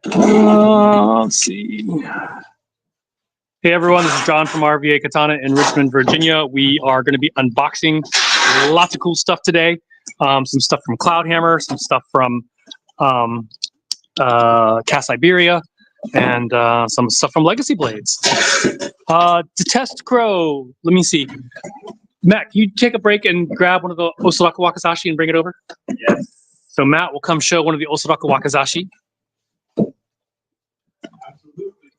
Let's see. Hey everyone, this is John from RVA Katana in Richmond, Virginia. We are going to be unboxing lots of cool stuff today. Some stuff from Cloudhammer, some stuff from Cast Iberia, and some stuff from Legacy Blades. To test Crow, let me see. Matt, can you take a break and grab one of the Osodaka Wakizashi and bring it over? Yes. So Matt will come show one of the Osodaka Wakizashi. Absolutely.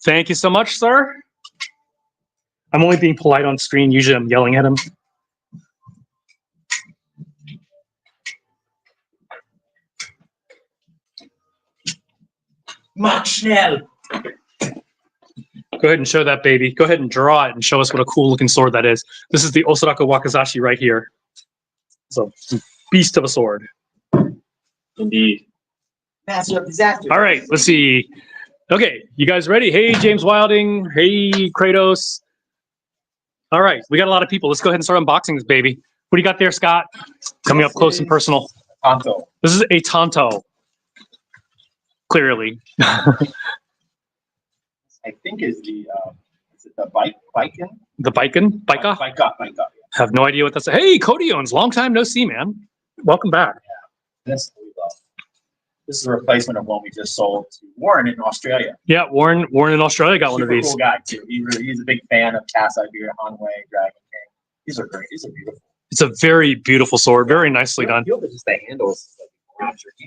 Thank you so much, sir. I'm only being polite on screen. Usually I'm yelling at him. Mach schnell. Go ahead and show that baby. Go ahead and draw it and show us what a cool looking sword that is. This is the Osodaka Wakizashi right here. So, beast of a sword. Indeed. Master of disaster. All right, let's see. Okay, you guys ready? Hey, James Wilding. Hey, Kratos. All right, we got a lot of people. Let's go ahead and start unboxing this baby. What do you got there, Scott? Coming up close and personal. Tonto. This is a Tonto. Clearly. I think is it the Biken? The Biken? Bika? Bika. Have no idea what that's. Hey, Cody Owens. Long time no see, man. Welcome back. Yeah. This is a replacement of one we just sold to Warren in Australia. Yeah, Warren in Australia got one of these. Cool guy too. He's a big fan of Cast Iberia, Hanwei, Dragon King. These are great. These are beautiful. It's a very beautiful sword. Very nicely done. Just the handles.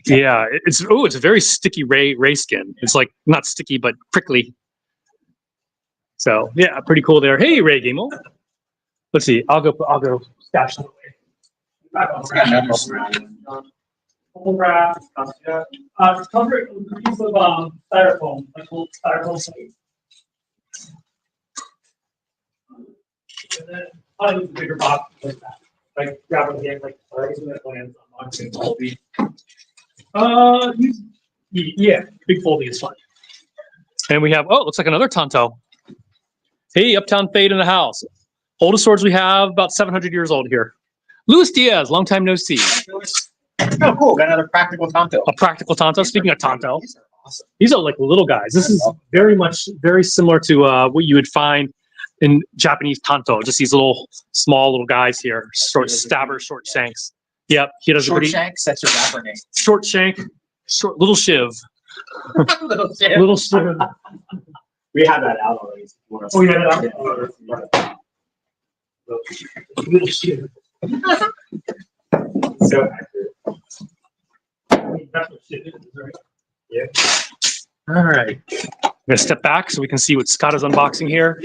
Yeah, it's a very sticky ray skin. It's like not sticky but prickly. So yeah, pretty cool there. Hey, Ray Gamel. Let's see. I'll go stash it away. Wrap. Cover it with a piece of styrofoam, like a little styrofoam plate. And then I'll use a bigger box like that. Like grab it again, like using that lands on Foldy. Yeah, big Foldy is fun. And we have looks like another Tonto. Hey, Uptown Fade in the house. Oldest swords we have, about 700 years old here. Luis Diaz, long time no see. Oh, cool. Got another practical Tonto. A practical Tonto. Speaking of Tonto, These are awesome. these are like little guys. This is very similar to what you would find in Japanese Tonto. Just these small little guys here. Short stabbers, short shanks. Yep. He does Short Shanks, that's your rapper name. Short shank, little shiv. Little shit. Little shiv. We have that out already. Oh, yeah. Little shiv. So accurate. That's what shit is, right? Yeah. All right. I'm gonna step back so we can see what Scott is unboxing here.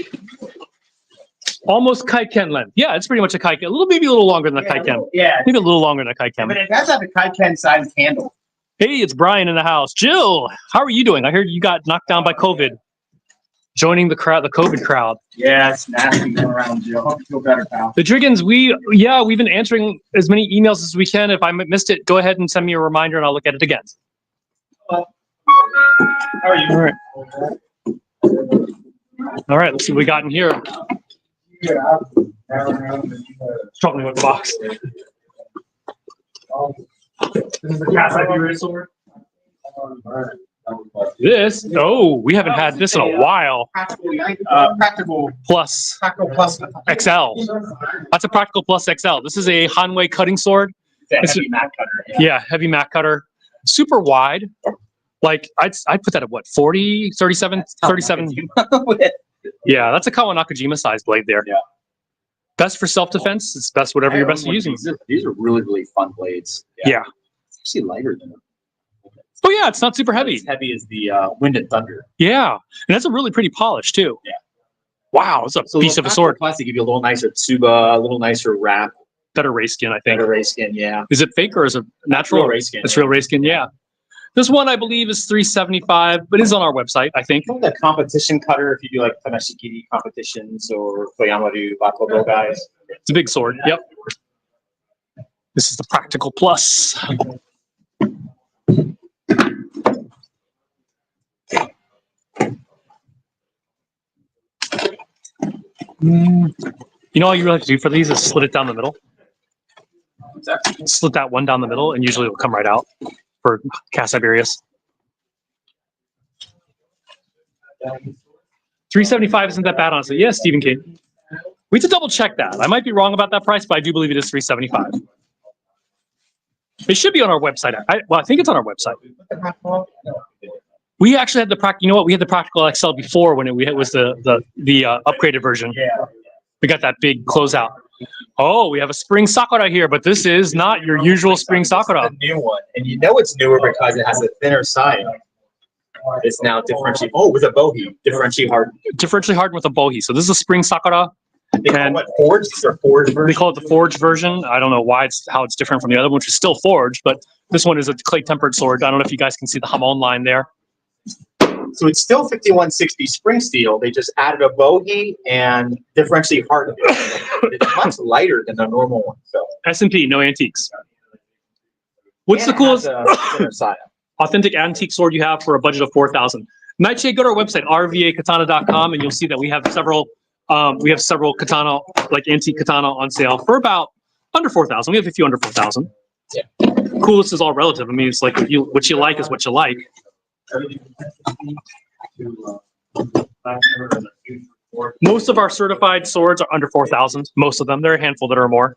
Almost Kaiken length. Yeah, it's pretty much a Kaiken. Maybe a little longer than a Kaiken. Yeah. Maybe a little longer than a Kaiken. But it does have a Kaiken sized handle. Hey, it's Brian in the house. Jill, how are you doing? I heard you got knocked down by COVID. Joining the crowd, the COVID crowd. Yeah, it's nasty going around, Jill. Hope you feel better, pal. The Driggins, we've been answering as many emails as we can. If I missed it, go ahead and send me a reminder and I'll look at it again. How are you? All right. All right, let's see what we got in here. Trouble me with the box. This is the Cast Iberia sword. This, we haven't had this in a while. Practical Plus plus XL. That's a Practical Plus XL. This is a Hanwei cutting sword. It's a heavy mat cutter. Yeah, heavy mat cutter. Super wide. Like, I'd put that at what, 40, 37? Yeah, that's a Kawanakajima size blade there. Yeah. Best for self-defense. It's best whatever you're best at using. These are really, really fun blades. Yeah. It's actually lighter than them. Oh yeah, it's not super heavy. As heavy as the Wind and Thunder. Yeah, and that's a really pretty polish too. Yeah. Wow, it's a piece of a sword. Plus, they give you a little nicer tsuba, a little nicer wrap. Better ray skin, I think. Better ray skin, yeah. Is it fake or is it natural? Real ray skin. It's real ray skin, yeah. This one I believe is $375, but is on our website, I think. The competition cutter, if you do like Tamashikiri competitions or Koyamaru Bakobo guys. It's a big sword. Yep. This is the Practical Plus. You know all you really have to do for these is slit it down the middle. Slit that one down the middle, and usually it'll come right out for Cast Iberias. $375 isn't that bad, honestly. Yes, Stephen King. We have to double check that. I might be wrong about that price, but I do believe it is $375. It should be on our website. I think it's on our website. We actually had the you know what? We had the Practical XL before when it was the upgraded version. Yeah. We got that big closeout. Oh, we have a spring Sakura here, but this is not your usual spring Sakura. The new one, and you know it's newer because it has a thinner side. It's now differentially. Oh, with a bohea, differentially hardened. Differentially hardened with a bohea. So this is a spring Sakura. They call it forged. It's their forged version. They call it the forged version. I don't know how it's different from the other one, which is still forged, but this one is a clay tempered sword. I don't know if you guys can see the Hamon line there. So it's still 5160 spring steel. They just added a bohea and differentially hardened it. It's much lighter than the normal one. So S&P, no antiques. What's the coolest authentic antique sword you have for a budget of $4,000? Nightshade, go to our website, rvakatana.com, and you'll see that we have several katana, like antique katana on sale for about under $4,000. We have a few under $4,000. Yeah. Coolest is all relative. I mean, it's like what you like is what you like. Most of our certified swords are under 4,000. Most of them. There are a handful that are more.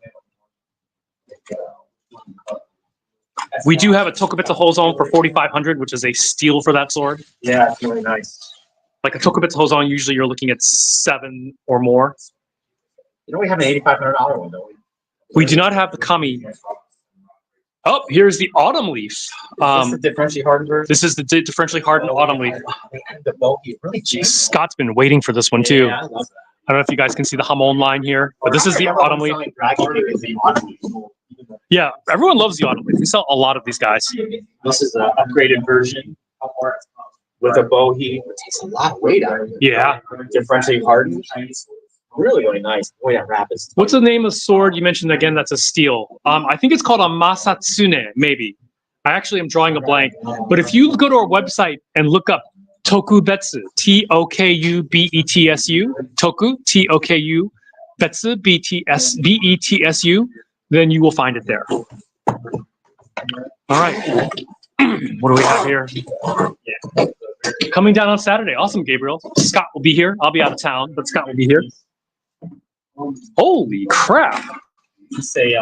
We do have a Tokubetsu Hozon for 4,500, which is a steal for that sword. Yeah, it's really nice. Like a Tokubetsu Hozon, usually you're looking at 7 or more. You know we have an $8,500 one, don't we? We do not have the Kami. Oh, here's the Autumn Leaf. Is this the differentially hardened version? This is the differentially hardened Autumn Leaf. The bohea, really cheap. Scott's been waiting for this one too. Yeah, I love that. I don't know if you guys can see the Hamon line here, but this is the Autumn Leaf. Yeah, everyone loves the Autumn Leaf. We sell a lot of these guys. This is an upgraded version with a bohea. It takes a lot of weight out of it. Yeah. Differentially hardened. Really, really nice. The way that wrap is. What's the name of the sword you mentioned again? That's a steel. I think it's called a Masatsune, maybe. I actually am drawing a blank. But if you go to our website and look up Tokubetsu, Tokubetsu, Toku, Toku, Betsu, Betsu, then you will find it there. All right. What do we have here? Yeah. Coming down on Saturday. Awesome, Gabriel. Scott will be here. I'll be out of town, but Scott will be here. Holy crap. It's just a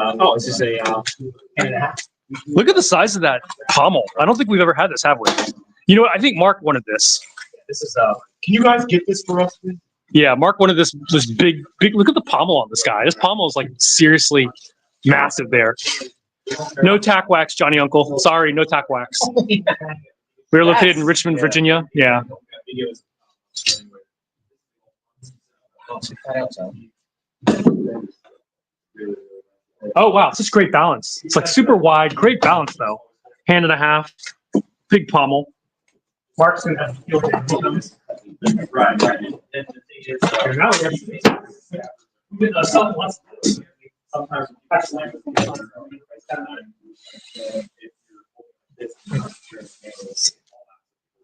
hand and a half. Look at the size of that pommel. I don't think we've ever had this, have we? You know what? I think Mark wanted this. This is can you guys get this for us, please? Yeah, Mark wanted this big. Look at the pommel on this guy. This pommel is like seriously massive there. No tack wax, Johnny Uncle. Sorry, no tack wax. We're located in Richmond, Virginia. Yeah. Oh, wow. Such great balance. It's like super wide. Great balance, though. Hand and a half. Big pommel. Mark's going to have to feel it. Right.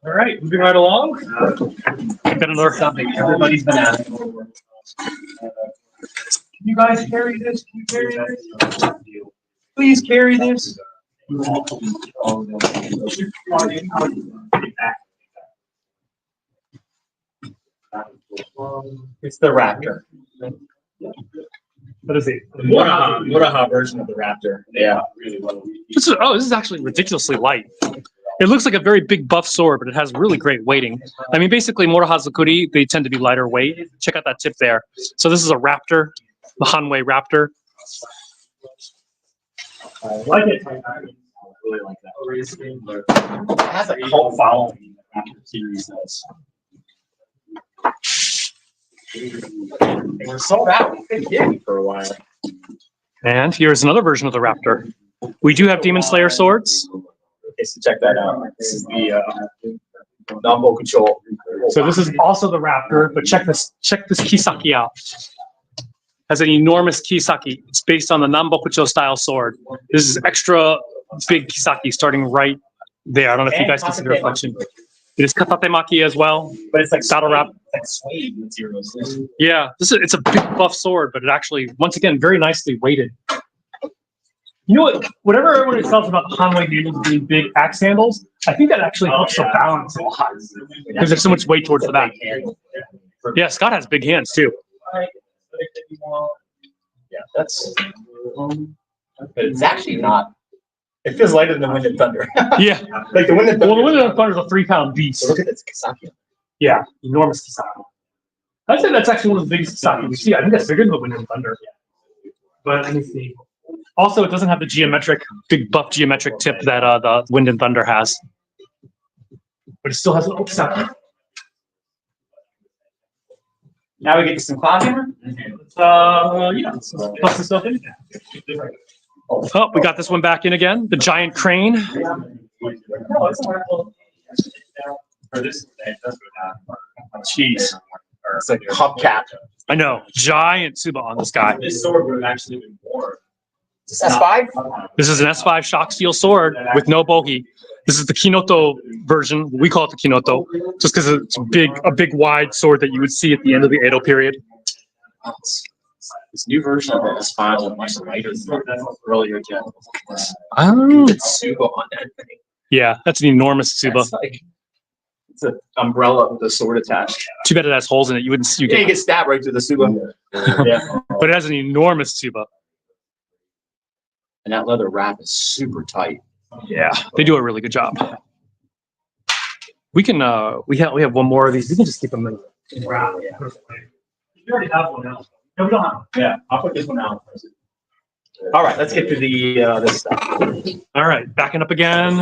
All right, moving right along. Got another something everybody's been asking for. Can you guys carry this? Can you carry this? Please carry this. It's the Raptor. What is it? Muraha version of the Raptor. Yeah. This is actually ridiculously light. It looks like a very big buff sword, but it has really great weighting. I mean, basically, Murahazukuri, they tend to be lighter weight. Check out that tip there. So this is a Raptor, the Hanwei Raptor. I like it. I really like that. It has a cult following. The Raptor series does. They were sold out for a while. And here's another version of the Raptor. We do have Demon Slayer swords. Okay, so check that out. This is the Nambo Control. So this is also the Raptor, but check this Kisaki out. Has an enormous Kisaki. It's based on the Nambokucho style sword. This is extra big Kisaki starting right there. I don't know if you guys can see the reflection. It is katatemaki as well, but it's like battle wrap. Like suede materials. Yeah, it's a big buff sword, but it actually, once again, very nicely weighted. You know what? Whatever everyone tells about the Hanwei handles being big axe handles, I think that actually helps the balance a lot because there's so much weight towards the back. Yeah, Scott has big hands too. Yeah, that's. But it's actually not. It feels lighter than the Wind and Thunder. Yeah. Like the Wind and Thunder. Well, the Wind and Thunder is a 3-pound beast. Look at this Kisaki. Yeah, enormous Kisaki. I'd say that's actually one of the biggest Kisaki we see. I think that's bigger than the Wind and Thunder. But let me see. Also, it doesn't have the geometric, big buff geometric tip that the Wind and Thunder has. But it still has an old Kisaki. Now we get to some cloud hammer. Yeah, let's plus this stuff in. Oh, we got this one back in again. The giant crane. Jeez. It's like hubcap. I know. Giant Tsuba on this guy. This sword would have actually been more. Is this S5? This is an S5 shock steel sword with no bohi. This is the Kinoto version. We call it the Kinoto, just because it's a big, wide sword that you would see at the end of the Edo period. This new version of the S5 is much lighter than the earlier gen. Oh. It's Tsuba on that thing. Yeah, that's an enormous Tsuba. It's an umbrella with a sword attached. Too bad it has holes in it. You wouldn't see. You get stabbed right through the Tsuba. Yeah. But it has an enormous Tsuba. And that leather wrap is super tight. Yeah, they do a really good job. We can we have one more of these. We can just keep them in wrap. Yeah. We already have one now. No, we don't have. Yeah, I'll put this one out. All right, let's get to the this stuff. All right, backing up again.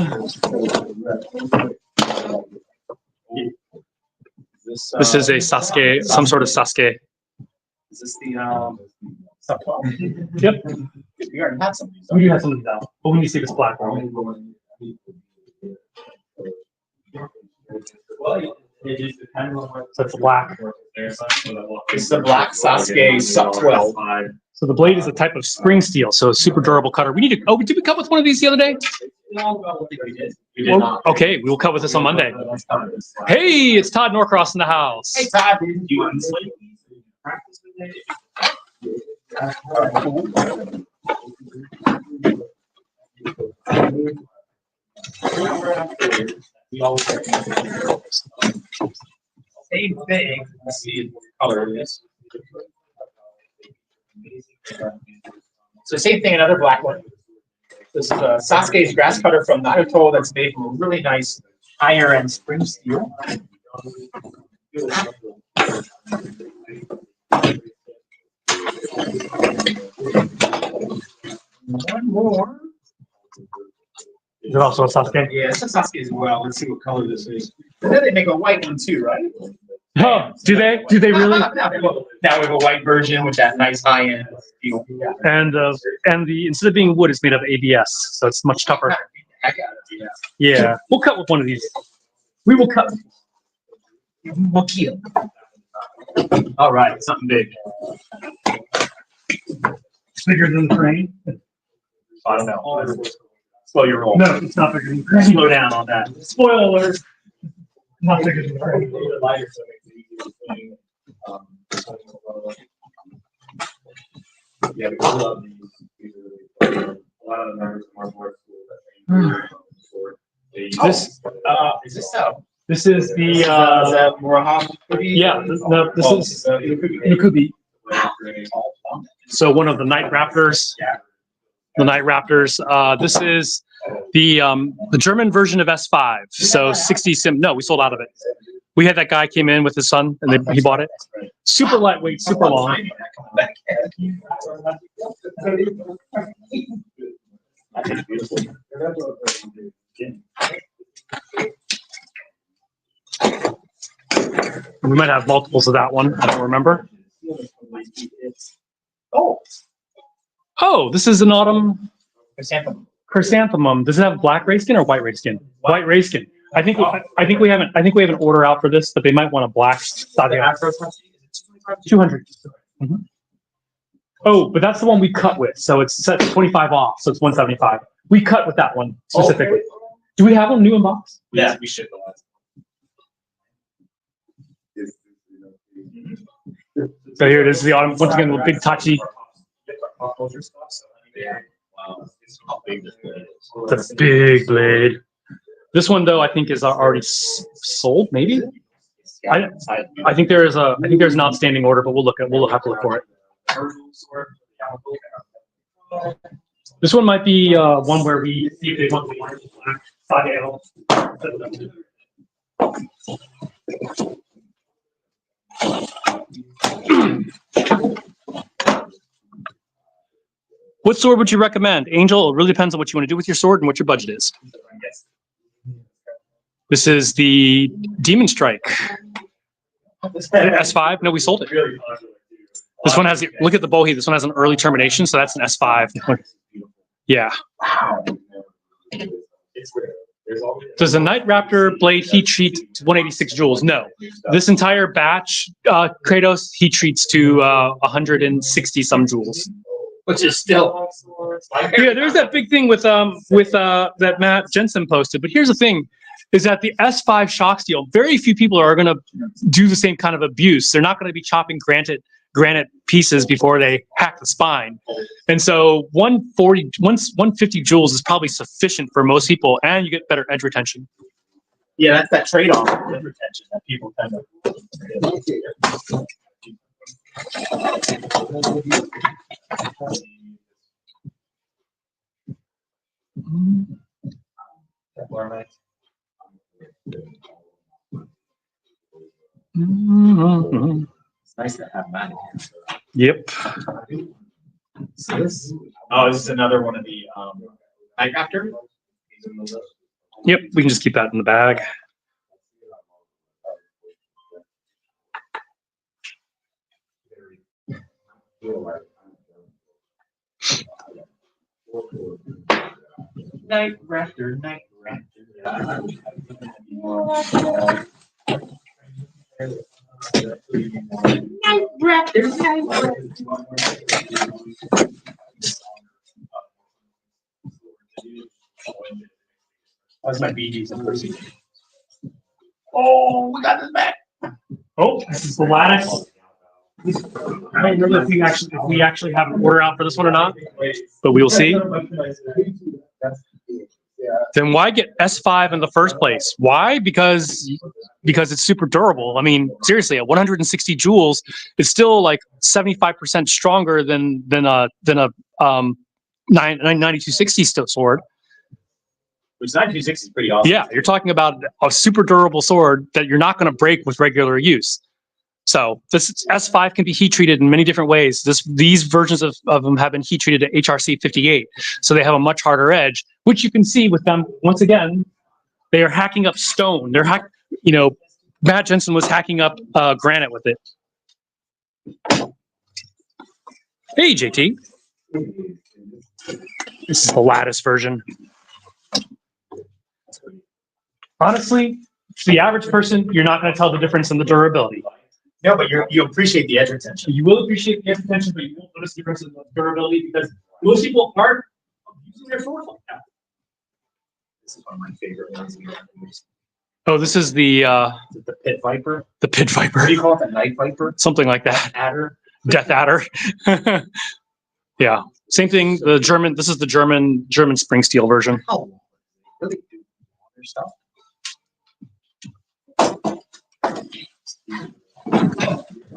This is a Sasuke, some sort of Sasuke. Is this the stuff? Yep. We already have some of these. We do have some of these out, but we need to see this black one. So it's black. It's the black Sasuke Sub 12. So the blade is a type of spring steel, so a super durable cutter. We need to. Oh, did we cut with one of these the other day? We did not. Okay, we will cut with this on Monday. Hey, it's Todd Norcross in the house. Hey, Todd. Do you want to practice with it? Same thing. Let's see what color it is. So same thing, another black one. This is Sasuke's grass cutter from Naruto that's made from a really nice higher end spring steel. One more. Is it also a Sasuke? Yeah, it's a Sasuke as well. Let's see what color this is. And then they make a white one too, right? Oh, do they? Do they really? Now we have a white version with that nice high end steel. Yeah. And the instead of being wood, it's made of ABS, so it's much tougher. Heck out of it, Yeah, we'll cut with one of these. We will cut. We'll kill. All right, something big. It's bigger than the crane. I don't know. Slow your roll. No, it's not bigger than the crane. Slow down on that. Spoiler alert. Not bigger than the crane. Yeah, because a lot of the members of our board school Is this This is the Muraha? yeah. This is Nukubi. So one of the Night Raptors. The Night Raptors. This is the German version of S5. So 60 sim. No, we sold out of it. We had that guy came in with his son, and he bought it. Super lightweight, super long. We might have multiples of that one. I don't remember. Oh, this is an autumn chrysanthemum. Does it have black ray skin or white ray skin? White ray skin. I think we have an order out for this, but they might want a black. 200. Mm-hmm. Oh, but that's the one we cut with, so it's set 25 off, so it's 175. We cut with that one specifically. Do we have one new in box? Yeah, we should. So here it is, the autumn. Once again, with big Tachi. how big this blade is. It's a big blade. This one though, I think is already sold. Maybe. I think there is a. I think there's an outstanding order, but we'll have to look for it. This one might be one where we see if they want the 5L. What sword would you recommend? Angel, it really depends on what you want to do with your sword and what your budget is. This is the Demon Strike. S5? No, we sold it. This one has, look at the bow heat. This one has an early termination, so that's an S5. Yeah. Does the Night Raptor blade heat treat to 186 joules? No. This entire batch, Kratos, heat treats to 160 some joules. Which is still. Yeah, there's that big thing with that Matt Jensen posted. But here's the thing, is that the S5 shock steel, very few people are going to do the same kind of abuse. They're not going to be chopping granite pieces before they hack the spine. And so 150 joules is probably sufficient for most people, and you get better edge retention. Yeah, that's that trade-off with edge retention that people kind of. It's nice to have that. Yep. This is another one of the Night Raptor. Yep, we can just keep that in the bag. Night Raptor, Night Raptor. Night Raptor, Night Raptor. That's my BGs in person. Oh, we got this back. Oh, this is the lattice. I don't remember if we actually have an order out for this one or not, but we will see. Then why get S5 in the first place? Why? Because it's super durable. I mean, seriously, at 160 joules, it's still like 75% stronger than a 9260 sword. Which 9260 is pretty awesome. Yeah, you're talking about a super durable sword that you're not going to break with regular use. So this S5 can be heat treated in many different ways. These versions of them have been heat treated at HRC 58, so they have a much harder edge, which you can see with them. Once again, they are hacking up stone. Matt Jensen was hacking up granite with it. Hey, JT. This is the lattice version. Honestly, to the average person, you're not going to tell the difference in the durability. No, but you appreciate the edge retention. You will appreciate the edge retention, but you won't notice the difference in the durability because most people aren't using their swords like that. This is one of my favorite ones. Oh, this is the Pit Viper. The Pit Viper. What do you call it? The Night Viper? Something like that. Adder. Death Adder. Yeah. Same thing. The German. This is the German spring steel version. Oh, really? Do other stuff?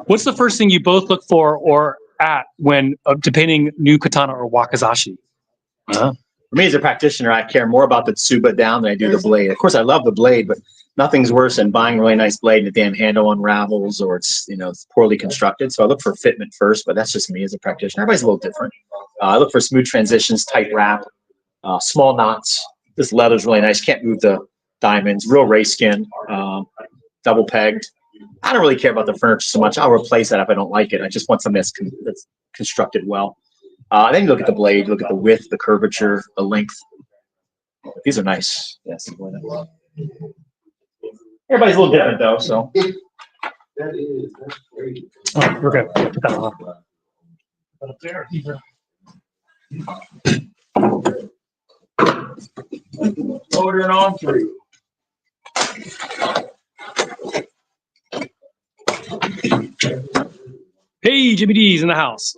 What's the first thing you both look for or at when debating new katana or wakizashi? For me as a practitioner, I care more about the tsuba down than I do the blade. Of course, I love the blade, but nothing's worse than buying a really nice blade and the damn handle unravels or it's poorly constructed. So I look for fitment first, but that's just me as a practitioner. Everybody's a little different. I look for smooth transitions, tight wrap, small knots. This leather's really nice. Can't move the diamonds. Real ray skin, double pegged. I don't really care about the furniture so much. I'll replace that if I don't like it. I just want something that's constructed well. Then you look at the blade, look at the width, the curvature, the length. These are nice. Yes. Everybody's a little different though, so. Oh, we're good. Put that on. Put up there. Ordering on through. Hey, Jimmy D's in the house.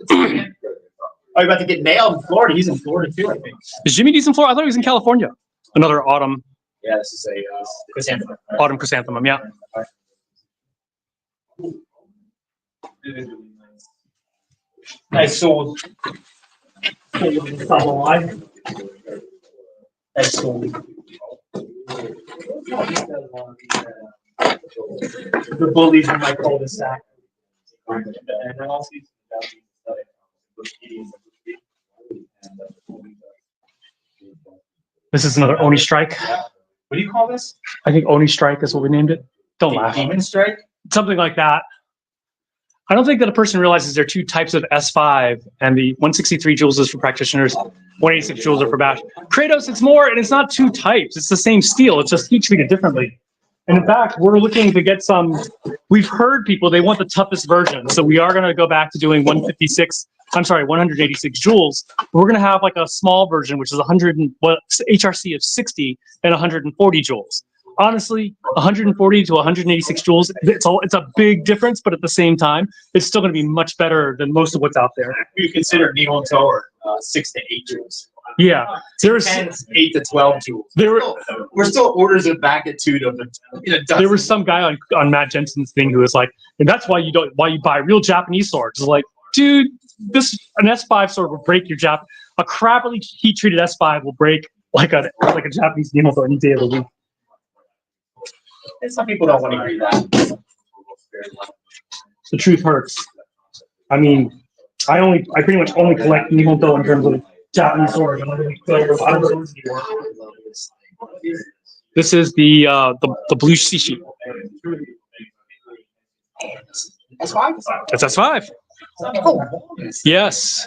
Oh, you're about to get nailed in Florida. He's in Florida too, I think. Is Jimmy decent Florida? I thought he was in California. Another autumn Yeah, this is a chrysanthemum. autumn chrysanthemum. Yeah. Nice sold. Nice sold. The bullies in my cul-de-sac. This is another Oni strike. What do you call this? I think Oni strike is what we named it. Don't laugh. Demon strike? Something like that. I don't think that a person realizes there are two types of S5, and the 163 joules is for practitioners, 186 joules are for bash. Kratos, it's more, and it's not two types. It's the same steel. It's just heat treated differently. And in fact, we're looking to get some. We've heard people they want the toughest version, so we are going to go back to doing 186 joules. But we're going to have like a small version, which is HRC of 60 and 140 joules. Honestly, 140 to 186 joules, it's a big difference, but at the same time, it's still going to be much better than most of what's out there. You consider Nihon Tower 6 to 8 joules. Yeah, there's 8 to 12 joules. We're still orders of magnitude of the. There was some guy on Matt Jensen's thing who was like, and that's why you buy real Japanese swords. It's like, dude, an S5 sword will break your a crappily heat treated S5 will break like a Japanese Nihon sword any day of the week. And some people don't want to agree that. The truth hurts. I mean, I pretty much only collect Nihonto in terms of Japanese swords. I don't really play with other swords anymore. This is the blue shishi. S5? That's S5. Oh. Yes.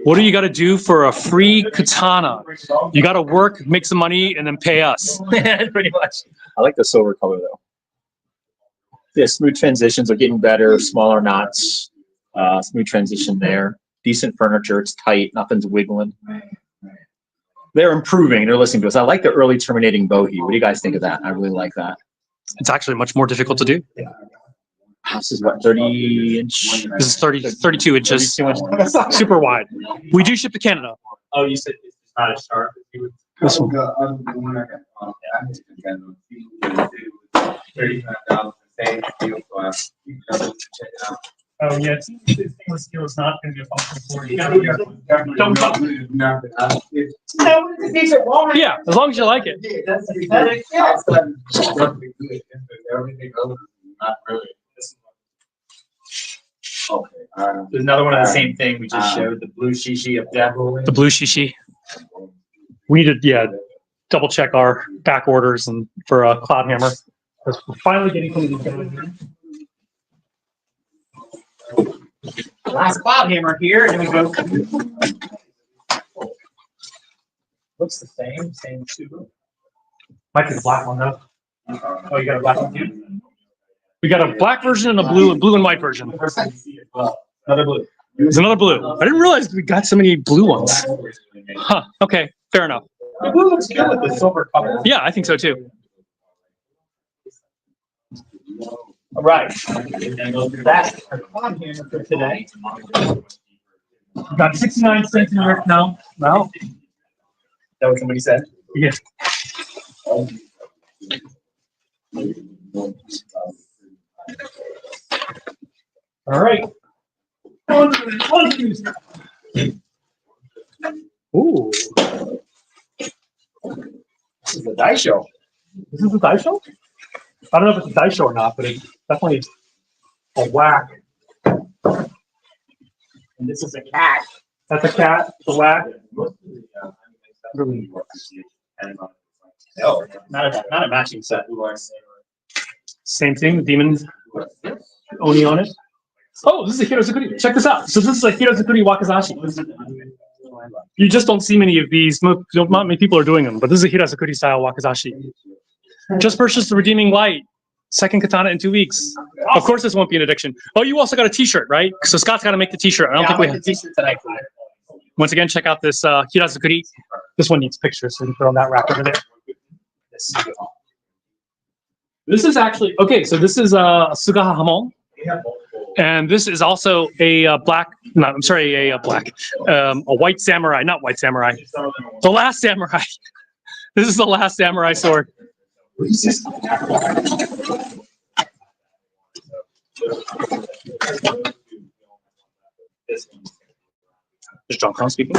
What do you got to do for a free katana? You got to work, make some money, and then pay us. Pretty much. I like the silver color though. Yeah, smooth transitions are getting better. Smaller knots. Smooth transition there. Decent furniture. It's tight. Nothing's wiggling. They're improving. They're listening to us. I like the early terminating bohea. What do you guys think of that? I really like that. It's actually much more difficult to do. Yeah. This is what, 30 inch? This is 32 inches. 32 inches. Super wide. We do ship to Canada. Oh, you said it's not a sharp. This one. 35,000 same deal class. Oh yeah, this stainless steel is not going to be a function for you. Don't talk. Yeah, as long as you like it. Everything else not really. Okay. There's another one of the same thing we just showed, the blue shishi of death. The blue shishi. We need to double check our back orders and for a cloud hammer because we're finally getting some of these guys. Last cloud hammer here, and we go. Looks the same too. Might be the black one though. Oh, you got a black one too? We got a black version and a blue and white version. Another blue. There's another blue. I didn't realize we got so many blue ones. Huh. Okay. Fair enough. The blue looks good with the silver color. Yeah, I think so too. All right. And that's our cloud hammer for today. Got 69 centimeters now. Well, That what somebody said? yeah. All right. Ooh. This is the die show. This is a die show? I don't know if it's a die show or not, but it's definitely a whack. And this is a cat. That's a cat, the whack. No, not a matching set. Same thing, the demon Oni on it. Oh, this is a Hirozukuri. Check this out. So this is a Hirozukuri Wakizashi. You just don't see many of these. Not many people are doing them, but this is a Hirozukuri style Wakizashi. Just purchased the Redeeming Light. Second katana in 2 weeks. Of course, this won't be an addiction. Oh, you also got a T-shirt, right? So Scott's got to make the T-shirt. I don't think we have. The T-shirt tonight. Once again, check out this Hirozukuri. This one needs pictures, so you can put on that rack over there. This is actually okay. So this is Sugaha Hamon, We have multiple. and this is also a black. No, I'm sorry, a black, a white samurai, not white samurai. Some of them are The last samurai. This is the last samurai sword. This one's Is John Crown speaking?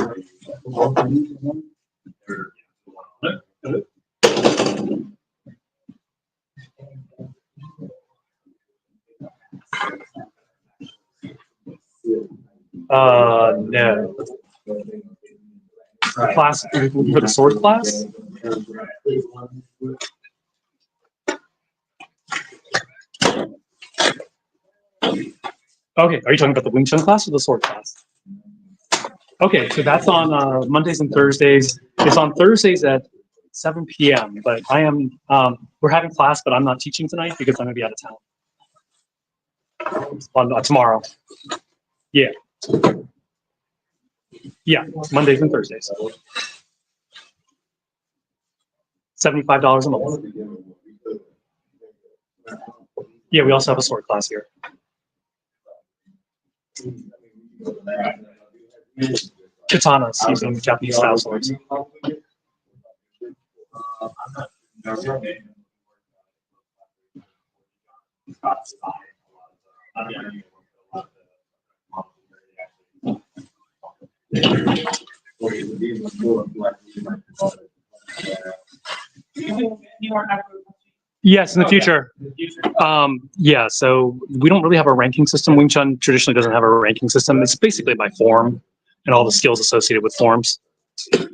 No. Class for the sword class. Okay, are you talking about the Wing Chun class or the sword class? Okay, so that's on Mondays and Thursdays. It's on Thursdays at 7 p.m. But I am we're having class, but I'm not teaching tonight because I'm gonna be out of town on tomorrow. Yeah. Yeah, Mondays and Thursdays. $75 a month. Yeah, we also have a sword class here. Katanas, using Japanese style swords. Yes, in the future. Yeah, so we don't really have a ranking system. Wing Chun traditionally doesn't have a ranking system. It's basically by form and all the skills associated with forms. But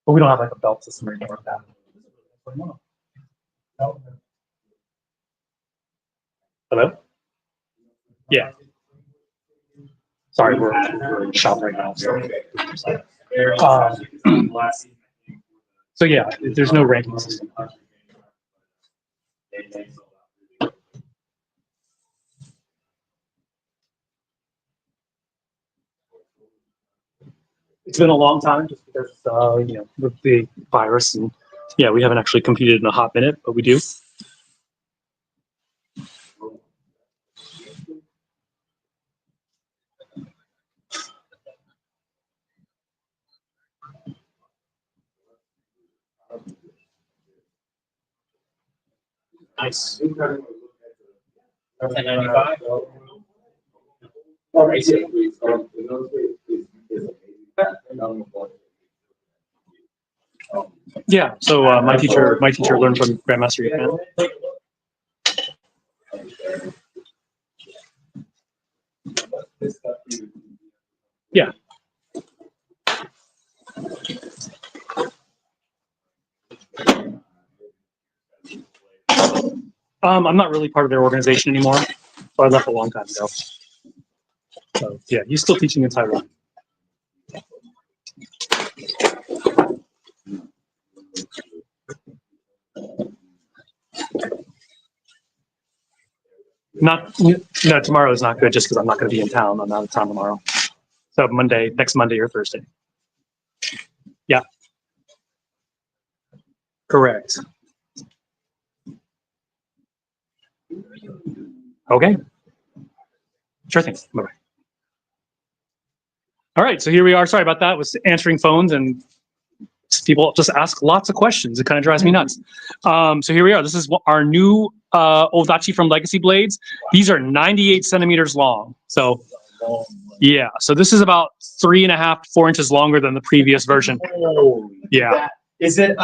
we don't have like a belt system or anything like that. Hello? Yeah. Sorry, we're in shop right now. So yeah, there's no ranking system. It's been a long time just because, with the virus, and yeah, we haven't actually competed in a hot minute, but we do. Nice. 1095. All right. Yeah. So my teacher learned from Grandmaster Japan. Yeah. I'm not really part of their organization anymore, so I left a long time ago. So yeah, he's still teaching in Taiwan. No, tomorrow is not good just because I'm not going to be in town. I'm out of town tomorrow. So next Monday or Thursday. Yeah. Correct. Okay. Sure thing. Bye-bye. All right, so here we are. Sorry about that. Was answering phones and people just ask lots of questions. It kind of drives me nuts. So here we are. This is our new odachi from Legacy Blades. These are 98 centimeters long. So yeah, so this is about 3.5 to 4 inches longer than the previous version. Yeah. Is it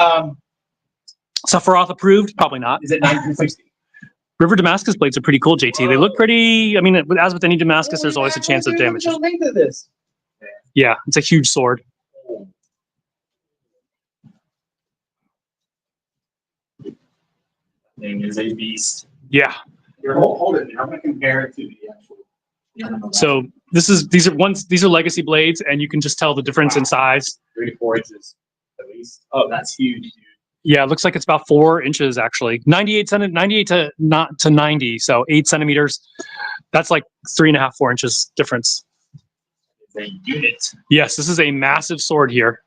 Sephiroth approved? Probably not. is it 1960? River Damascus blades are pretty cool, JT. They look pretty. I mean, as with any Damascus, there's always a chance of damage. This. Yeah, it's a huge sword. Thing is a beast. Yeah. Here, hold it. I'm going to compare it to the actual. So these are legacy blades, and you can just tell the difference in size. 3 to 4 inches at least. Oh, that's huge, dude. Yeah, it looks like it's about 4 inches actually. 98 to 90, so 8 centimeters. That's like 3.5, 4 inches difference. It's a unit. Yes, this is a massive sword here.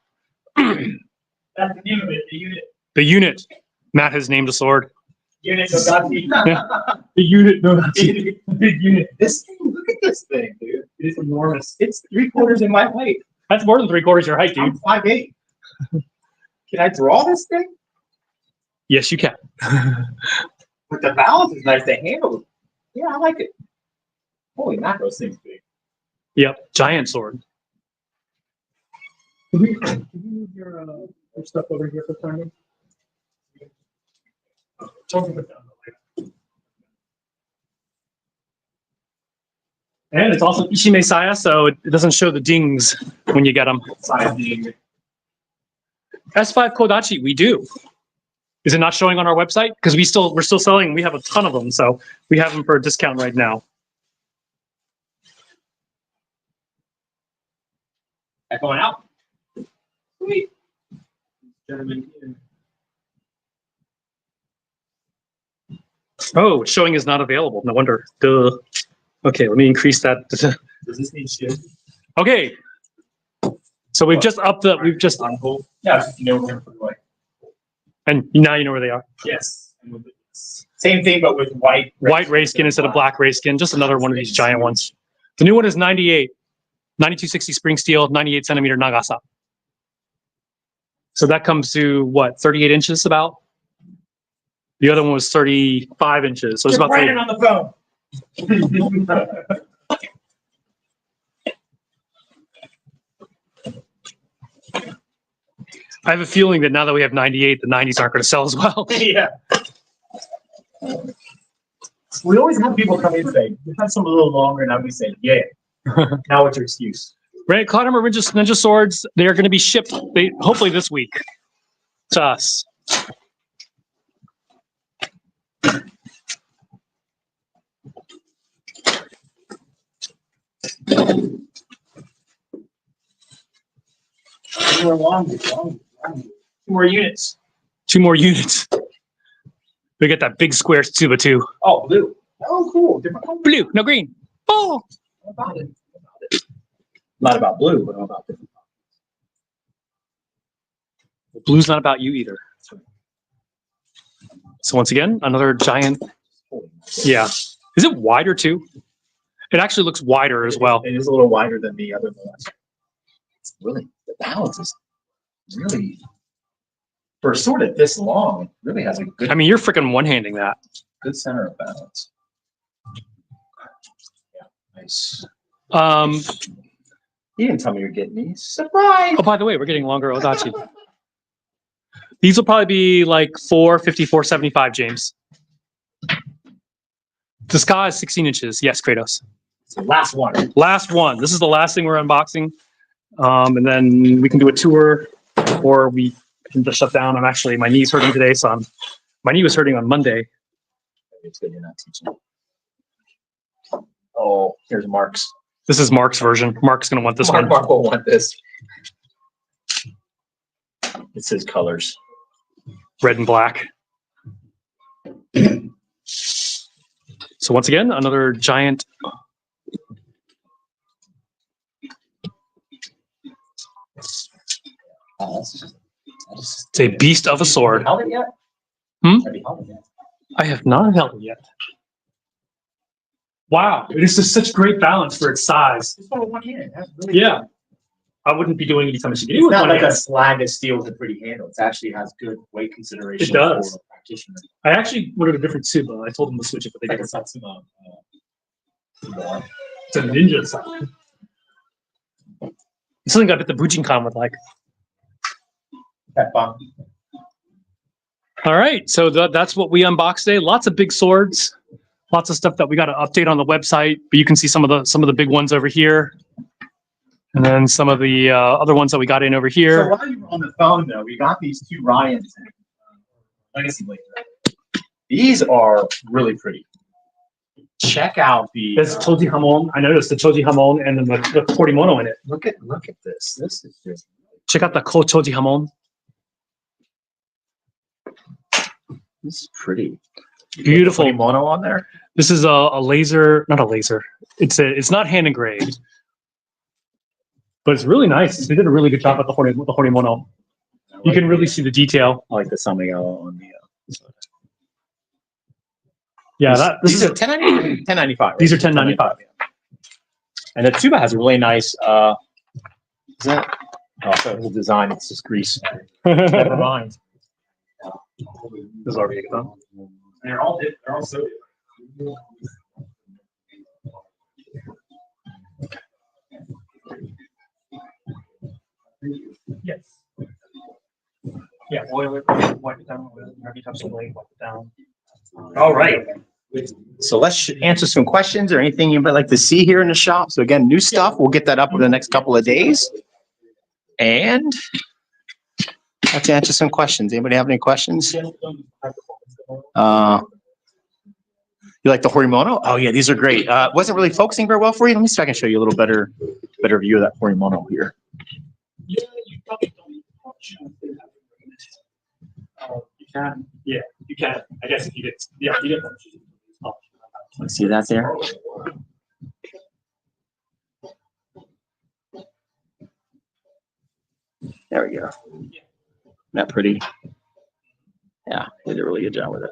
That's the name of it, the unit. The unit. Matt has named a sword. Unit odachi. Yeah. The unit, no, that's it. Big unit. This thing, look at this thing, dude. It is enormous. It's 3/4 in my height. That's more than 3/4 your height, dude. I'm 5'8". Can I draw this thing? Yes, you can. But the balance is nice to handle. Yeah, I like it. Holy mackerel, this thing's big. Yep, giant sword. Can you move your stuff over here for timing? And it's also Ishime Saya, so it doesn't show the dings when you get them. S5 Kodachi, we do. Is it not showing on our website? Because we're still selling. We have a ton of them, so we have them for a discount right now. Going out. Sweet. Gentlemen here. Oh, it's showing is not available. No wonder. Duh. Okay, let me increase that. Does this need shift? Okay. So we've just upped the. We've just. On hold? Yeah, you know where to like. And now you know where they are. Yes. And with this. Same thing, but with white. White ray skin instead of black ray skin. Just another one of these giant ones. The new one is 98. 9260 spring steel, 98 centimeter Nagasa. So that comes to what, 38 inches about? The other one was 35 inches. So it's Get about Brandon on the phone. I have a feeling that now that we have 98, the 90s aren't going to sell as well. Yeah. We always have people come in and say, "We have some a little longer," and we say, "Yeah." Now what's your excuse? Right, Cloud Armor Ninja Swords, they are going to be shipped hopefully this week to us. Two more units. 2 more units. We get that big square Tsuba too. Oh, blue. Oh, cool. Different color. Blue, no green. Oh, What about it? Not about blue, but about different. blue's not about you either. So once again, another giant. Yeah. Is it wider too? It actually looks wider as well. It is a little wider than the other one. It's really, the balance is really, for a sword at this long, really has a good, I mean, you're freaking one-handing that. good center of balance. Yeah, nice. You didn't tell me you're getting these. Surprise! Oh, by the way, we're getting longer odachi. These will probably be like 450, 475, James. The sky is 16 inches. Yes, Kratos. It's the last one. Last one. This is the last thing we're unboxing. And then we can do a tour or we can just shut down. My knee's hurting today, so my knee was hurting on Monday. It's good you're not teaching. Oh, here's Mark's. This is Mark's version. Mark's going to want this one. Mark will want this. It's his colors. Red and black. So once again, another giant. It's a beast of a sword. Held it yet? Hmm? Have you held it yet? I have not held it yet. Wow, it is just such great balance for its size. It's only one hand. That's really Yeah, I wouldn't be doing it anytime soon. It's not like a slag of steel with a pretty handle. It actually has good weight consideration. It does. For a practitioner. I actually wanted a different Tsuba. I told them to switch it, but they Like a didn't. Satsuma. It's a ninja side. It's something I bet the Bujinkan would like. That bomb. All right, so that's what we unboxed today. Lots of big swords, lots of stuff that we got to update on the website. But you can see some of the big ones over here, and then some of the other ones that we got in over So here. while you were on the phone, though, we got these two Ryans. Legacy Blade. These are really pretty. Check out the. There's Choji Hamon. I noticed the Choji Hamon and then the Korimono in it. Look at this. This is just. Check out the Choji Hamon. This is pretty. Beautiful. Mono on there. This is a laser, not a laser. It's not hand engraved, but it's really nice. They did a really good job with the Horimono. You can really see the detail. I like the Samigawa on the. Yeah, These are 10.95. These are 10.95. And the tuba has a really nice. Is that? Oh, I thought it was a design. It's just grease. Never mind. This is already done. They're all so different. Yes. Yeah, oil it, wipe it down, every time some blade, wipe it down. All right. So let's answer some questions or anything you might like to see here in the shop. So again, new stuff. We'll get that up over the next couple of days. And let's answer some questions. Anybody have any questions? You like the Horimono? Oh yeah, these are great. Wasn't really focusing very well for you. Let me see if I can show you a little better view of that Horimono here. Yeah, you probably don't need much. You can, yeah, you can. I guess if you get, yeah, you get much. Let's see that there. There we go. Isn't that pretty? Yeah, they did a really good job with it.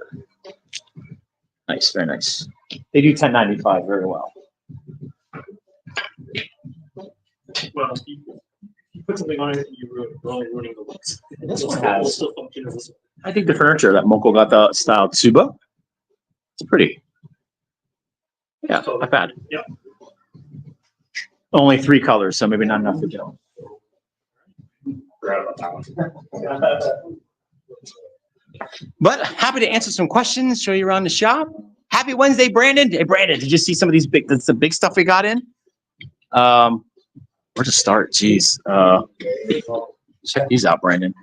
Nice, very nice. They do 10.95 very well. Well, you put something on it, you're only ruining the looks. This one has. Still function as this one. I think the furniture that Moko got the style Tsuba. It's pretty. Yeah, not bad. Yep. Only 3 colors, so maybe not enough to do. Forgot about that one. But happy to answer some questions, show you around the shop. Happy Wednesday, Brandon. Hey, Brandon, did you see some of these big, that's the big stuff we got in? Where to start? Jeez. Check these out, Brandon.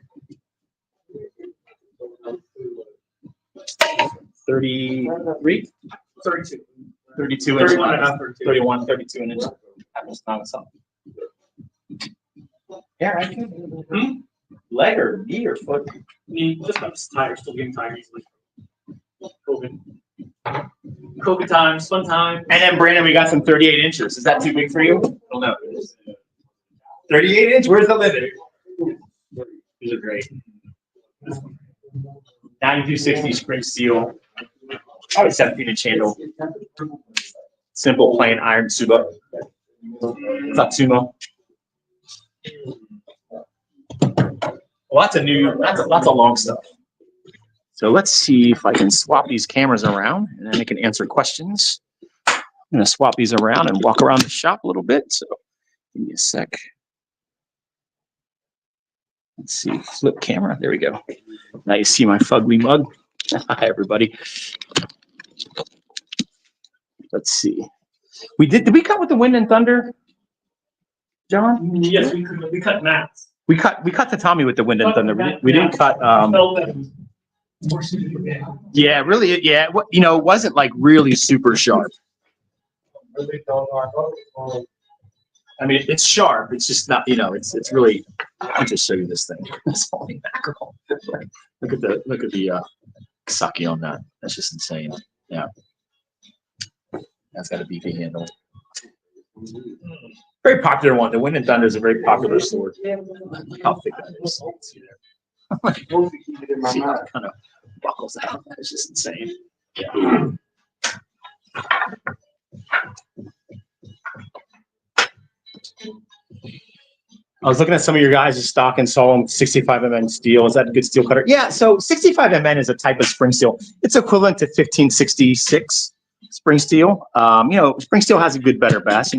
33? 32. 32 inches. 31 and a half, 32. 31, 32 inches. Happens not something. Yeah, I can. Leg or knee or foot? Knee, just I'm just tired, still getting tired easily. COVID times, fun time. And then Brandon, we got some 38 inches. Is that too big for you? I don't know. 38 inch? Where's the limit? These are great. 9260 spring steel. Probably 17-inch handle. Simple plain iron Tsuba. Satsumo. Lots of long stuff. So let's see if I can swap these cameras around and then I can answer questions. I'm going to swap these around and walk around the shop a little bit. So give me a sec. Let's see, flip camera. There we go. Now you see my fugly mug. Hi, everybody. Let's see. Did we cut with the wind and thunder, John? Yes, we cut mats. We cut tatami with the wind and thunder. We didn't cut. Yeah, really. Yeah, it wasn't like really super sharp. I mean, it's sharp. It's just not. It's really. I'll just show you this thing. This falling mackerel. Look at the sake on that. That's just insane. Yeah. That's got a beefy handle. Very popular one. The Wind and Thunder is a very popular sword. Look how thick that is. See there. See how it kind of buckles out. That's just insane. Yeah. I was looking at some of your guys' stock and saw them 65 MN steel. Is that a good steel cutter? Yeah, so 65 MN is a type of spring steel. It's equivalent to 1566 spring steel. Spring steel has a good, better, best.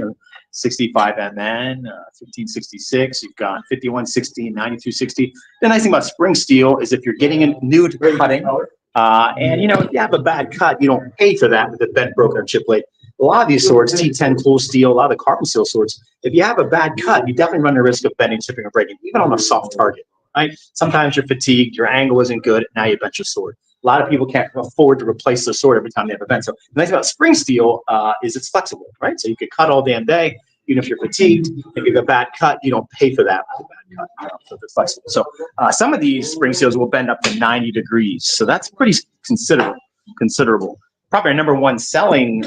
65 MN, 1566. You've got 5160, 9260. The nice thing about spring steel is if you're getting a new to cutting, and if you have a bad cut, you don't pay for that with a bent, broken, or chip blade. A lot of these swords, T10 tool steel, a lot of the carbon steel swords, if you have a bad cut, you definitely run the risk of bending, chipping, or breaking, even on a soft target, right? Sometimes you're fatigued, your angle isn't good, now you bent your sword. A lot of people can't afford to replace their sword every time they have a bend. So the nice thing about spring steel is it's flexible, right? So you could cut all damn day, even if you're fatigued. If you have a bad cut, you don't pay for that with a bad cut, so they're flexible. So some of these spring steels will bend up to 90 degrees. So that's pretty considerable. Probably our number one selling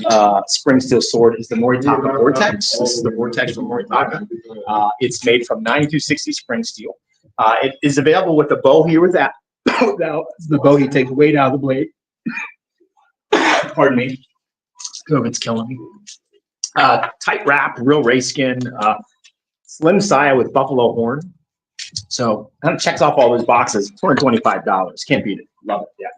spring steel sword is the Moritaka Vortex. This is the Vortex from Moritaka. It's made from 9260 spring steel. It is available with a bow here with that. Now the bogey takes weight out of the blade. Pardon me. COVID's killing me. Tight wrap, real race skin, slim saya with buffalo horn. So kind of checks off all those boxes. $225. Can't beat it. Love it. Yeah.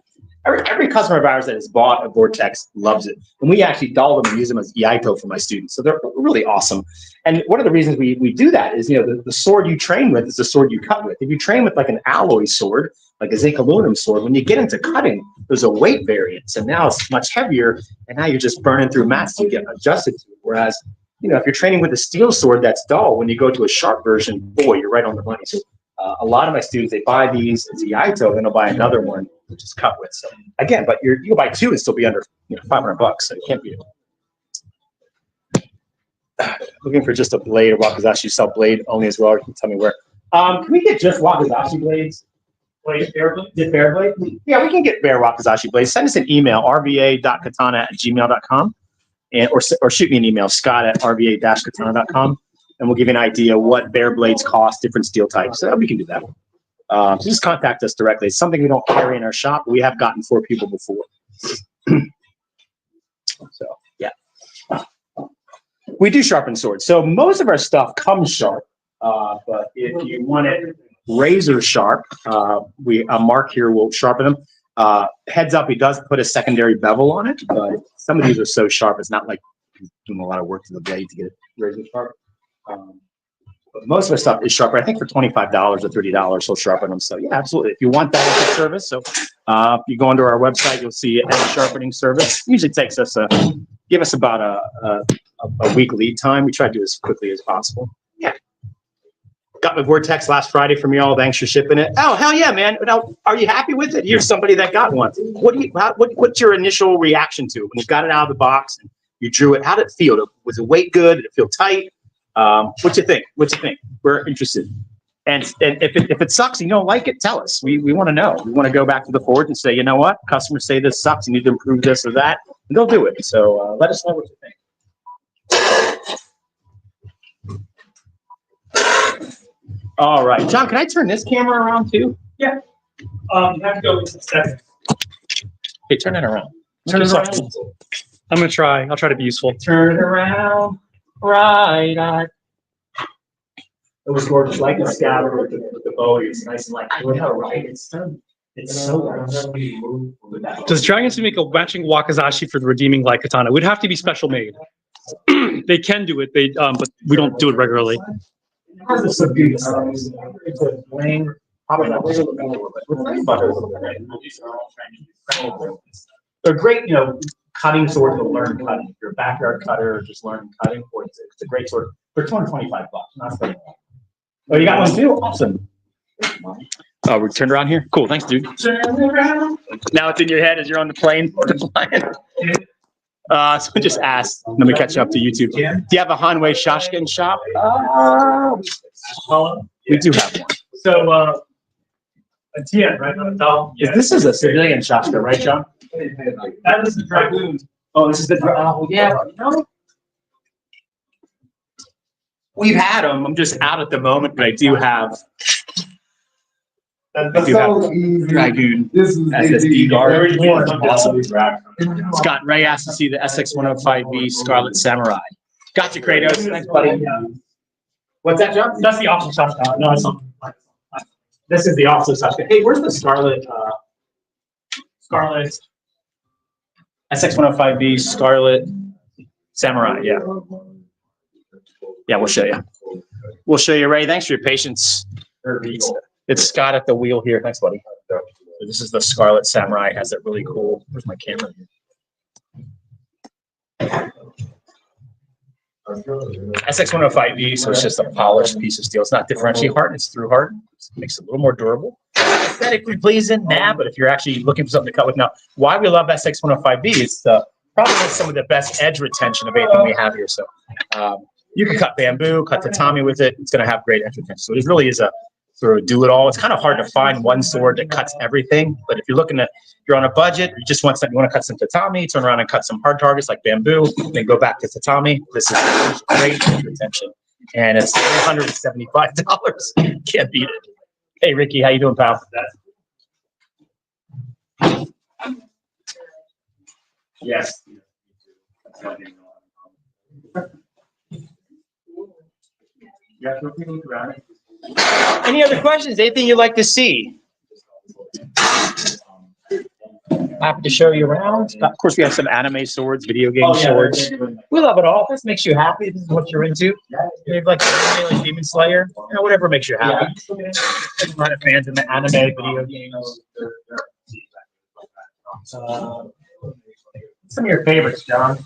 Every customer of ours that has bought a Vortex loves it. And we actually doll them and use them as iaito for my students. So they're really awesome. And one of the reasons we do that is, the sword you train with is the sword you cut with. If you train with like an alloy sword, like a zinc aluminum sword, when you get into cutting, there's a weight variance. And now it's much heavier. And now you're just burning through mats you get adjusted to. Whereas, if you're training with a steel sword that's dull, when you go to a sharp version, boy, you're right on the money. So a lot of my students, they buy these as iaito, then they'll buy another one, which is cut with. So again, but you can buy two and still be under $500. So you can't beat it. Looking for just a blade or wakizashi. You sell blade only as well. Or you can tell me where. Can we get just wakizashi blades? Bare blade? Yeah, we can get bare wakizashi blades. Send us an email, rva.katana@gmail.com, or shoot me an email, scott@rva-katana.com, and we'll give you an idea what bare blades cost, different steel types. So we can do that. So just contact us directly. It's something we don't carry in our shop, but we have gotten for people before. So yeah, we do sharpen swords. So most of our stuff comes sharp, but if you want it razor sharp, Mark here will sharpen them. Heads up, he does put a secondary bevel on it, but some of these are so sharp it's not like he's doing a lot of work to the blade to get it razor sharp. But most of our stuff is sharper. I think for $25 or $30, he'll sharpen them. So yeah, absolutely. If you want that as a service, so if you go onto our website, you'll see edge sharpening service. It usually takes us give us about a week lead time. We try to do as quickly as possible. Yeah. Got my Vortex last Friday from y'all. Thanks for shipping it. Oh, hell yeah, man. Now, are you happy with it? Here's somebody that got one. What's your initial reaction to it? When you got it out of the box and you drew it, how did it feel? Was it weight good? Did it feel tight? What you think? We're interested. And if it sucks and you don't like it, tell us. We want to know. We want to go back to the forge and say, you know what? Customers say this sucks. You need to improve this or that. And they'll do it. So let us know what you think. All right, John, can I turn this camera around too? Yeah. You have to go with the second. Hey, turn it around. Turn it around. I'm gonna try. I'll try to be useful. Turn it around. Right eye. It was gorgeous, like the scabbard with the bow. It's nice and light. Yeah, right. It's so Does Dragon Suit make a matching wakizashi for the redeeming light katana? It would have to be special made. They can do it, but we don't do it regularly. How's the subdued size? It's a lane. Probably not. They're great, cutting swords to learn cutting. If you're a backyard cutter or just learning cutting, it's a great sword for $225. Not spending. Oh, you got one too? Awesome. Oh, we turned around here? Cool, thanks, dude. Turn around. Now it's in your head as you're on the plane. Someone just asked, let me catch up to YouTube. Do you have a Hanwei Shashkin shop? We do have one. So, a TN, right? Yeah. This is a civilian Shashka, right, John? That is the dragoon. Oh, this is the yeah. We've had them. I'm just out at the moment, but I do have. Dragoon SSD guard. Awesome. Scott Ray asked to see the SX105B Scarlet Samurai. Gotcha, Kratos. Thanks, buddy. What's that, John? That's the awesome stuff. No, it's not. This is the awesome stuff. Hey, where's the Scarlet? Scarlet. SX105B Scarlet Samurai. Yeah. Yeah, we'll show you. We'll show you, Ray. Thanks for your patience. It's Scott at the wheel here. Thanks, buddy. This is the Scarlet Samurai. It has that really cool. Where's my camera? SX105B, so it's just a polished piece of steel. It's not differentiate hardened, it's through hardened. It makes it a little more durable. Aesthetically pleasing, but if you're actually looking for something to cut with now, why we love SX105B is probably some of the best edge retention of anything we have here. So you can cut bamboo, cut tatami with it. It's going to have great edge retention. So it really is a sort of do it all. It's kind of hard to find one sword that cuts everything, but if you're you're on a budget, you just want something, you want to cut some tatami, turn around and cut some hard targets like bamboo, then go back to tatami. This is great retention, and it's $375. Can't beat it. Hey, Ricky, how you doing, pal? Yes. Yeah, so people look around. Any other questions? Anything you'd like to see? Happy to show you around. Of course, we have some anime swords, video game swords. We love it all. This makes you happy. This is what you're into. Maybe like anime, like Demon Slayer, whatever makes you happy. There's a lot of fans in the anime, video games. Some of your favorites, John.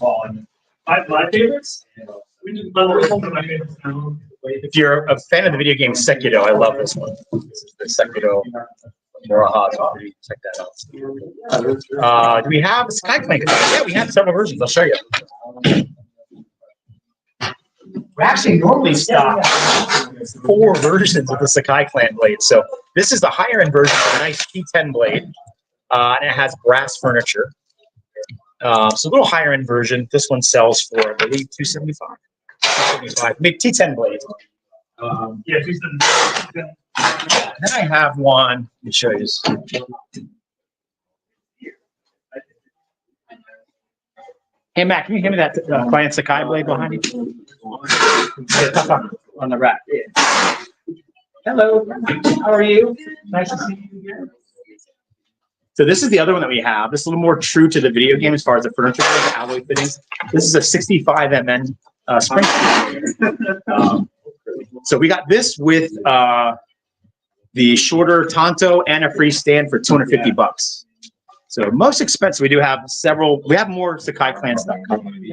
My favorites? My favorites. If you're a fan of the video game Sekiro, I love this one. This is the Sekiro Muraha. Check that out. Do we have a Sky Clank? Yeah, we have several versions. I'll show you. We actually normally stock 4 versions of the Sakai Clan blade. So this is the higher end version of a nice T10 blade, and it has brass furniture. So a little higher end version. This one sells for, I believe, $275. Big T10 blade. Yeah, $275. Then I have one. Let me show you. Hey Matt, can you give me that Client Sakai blade behind you? On the rack. Hello. How are you? Nice to see you again. So this is the other one that we have. This is a little more true to the video game as far as the furniture goes, the alloy fittings. This is a 65 mm spring. So we got this with the shorter Tonto and a free stand for $250. So most expensive, we do have several. We have more Sakai Clan stuff coming.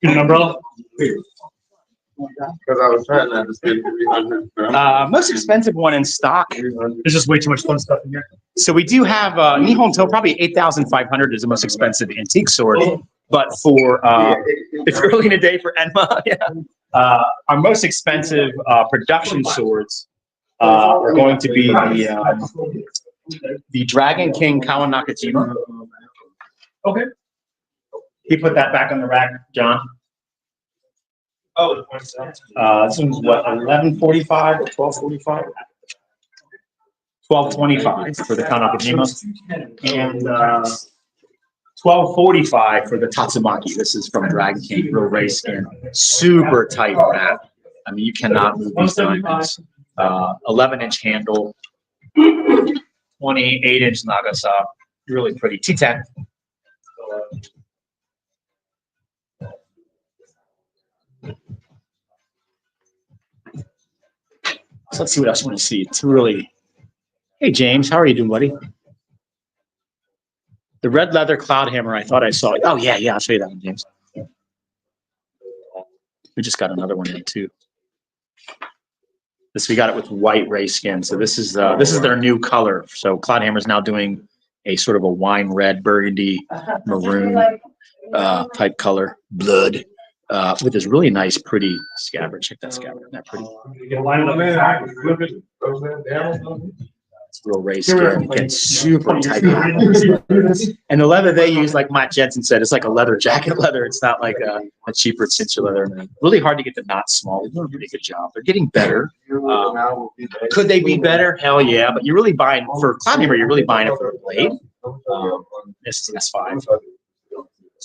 An umbrella. Because I was trying to understand 300. Most expensive one in stock. There's just way too much fun stuff in here. So we do have Nihon To, probably 8,500 is the most expensive antique sword. But for it's early in the day for Enma. Yeah. Our most expensive production swords are going to be the Dragon King Kawanakajima. Okay. He put that back on the rack, John. Oh, This one's what, 1145 or 1245? 1225 for the Kawanakajima. And 1245 for the Tatsumaki. This is from Dragon King, real race skin. Super tight wrap. I mean, you cannot move these diamonds. 11-inch handle. 28-inch Nagasa. Really pretty. T10. So let's see what else you want to see. It's really. Hey, James. How are you doing, buddy? The red leather cloud hammer, I thought I saw it. Oh, yeah, I'll show you that one, James. We just got another one in, too. We got it with white ray skin. So this is their new color. So cloud hammer is now doing a sort of a wine red, burgundy, maroon type color, blood, with this really nice, pretty scabbard. Check that scabbard. Isn't that pretty? It's real ray skin. Again, super tight. And the leather they use, like Matt Jensen said, it's like a leather jacket leather. It's not like a cheaper cincher leather. Really hard to get the knots small. They're doing a pretty good job. They're getting better. Could they be better? Hell yeah. But you're really buying, for cloud hammer, you're really buying it for the blade. This is S5.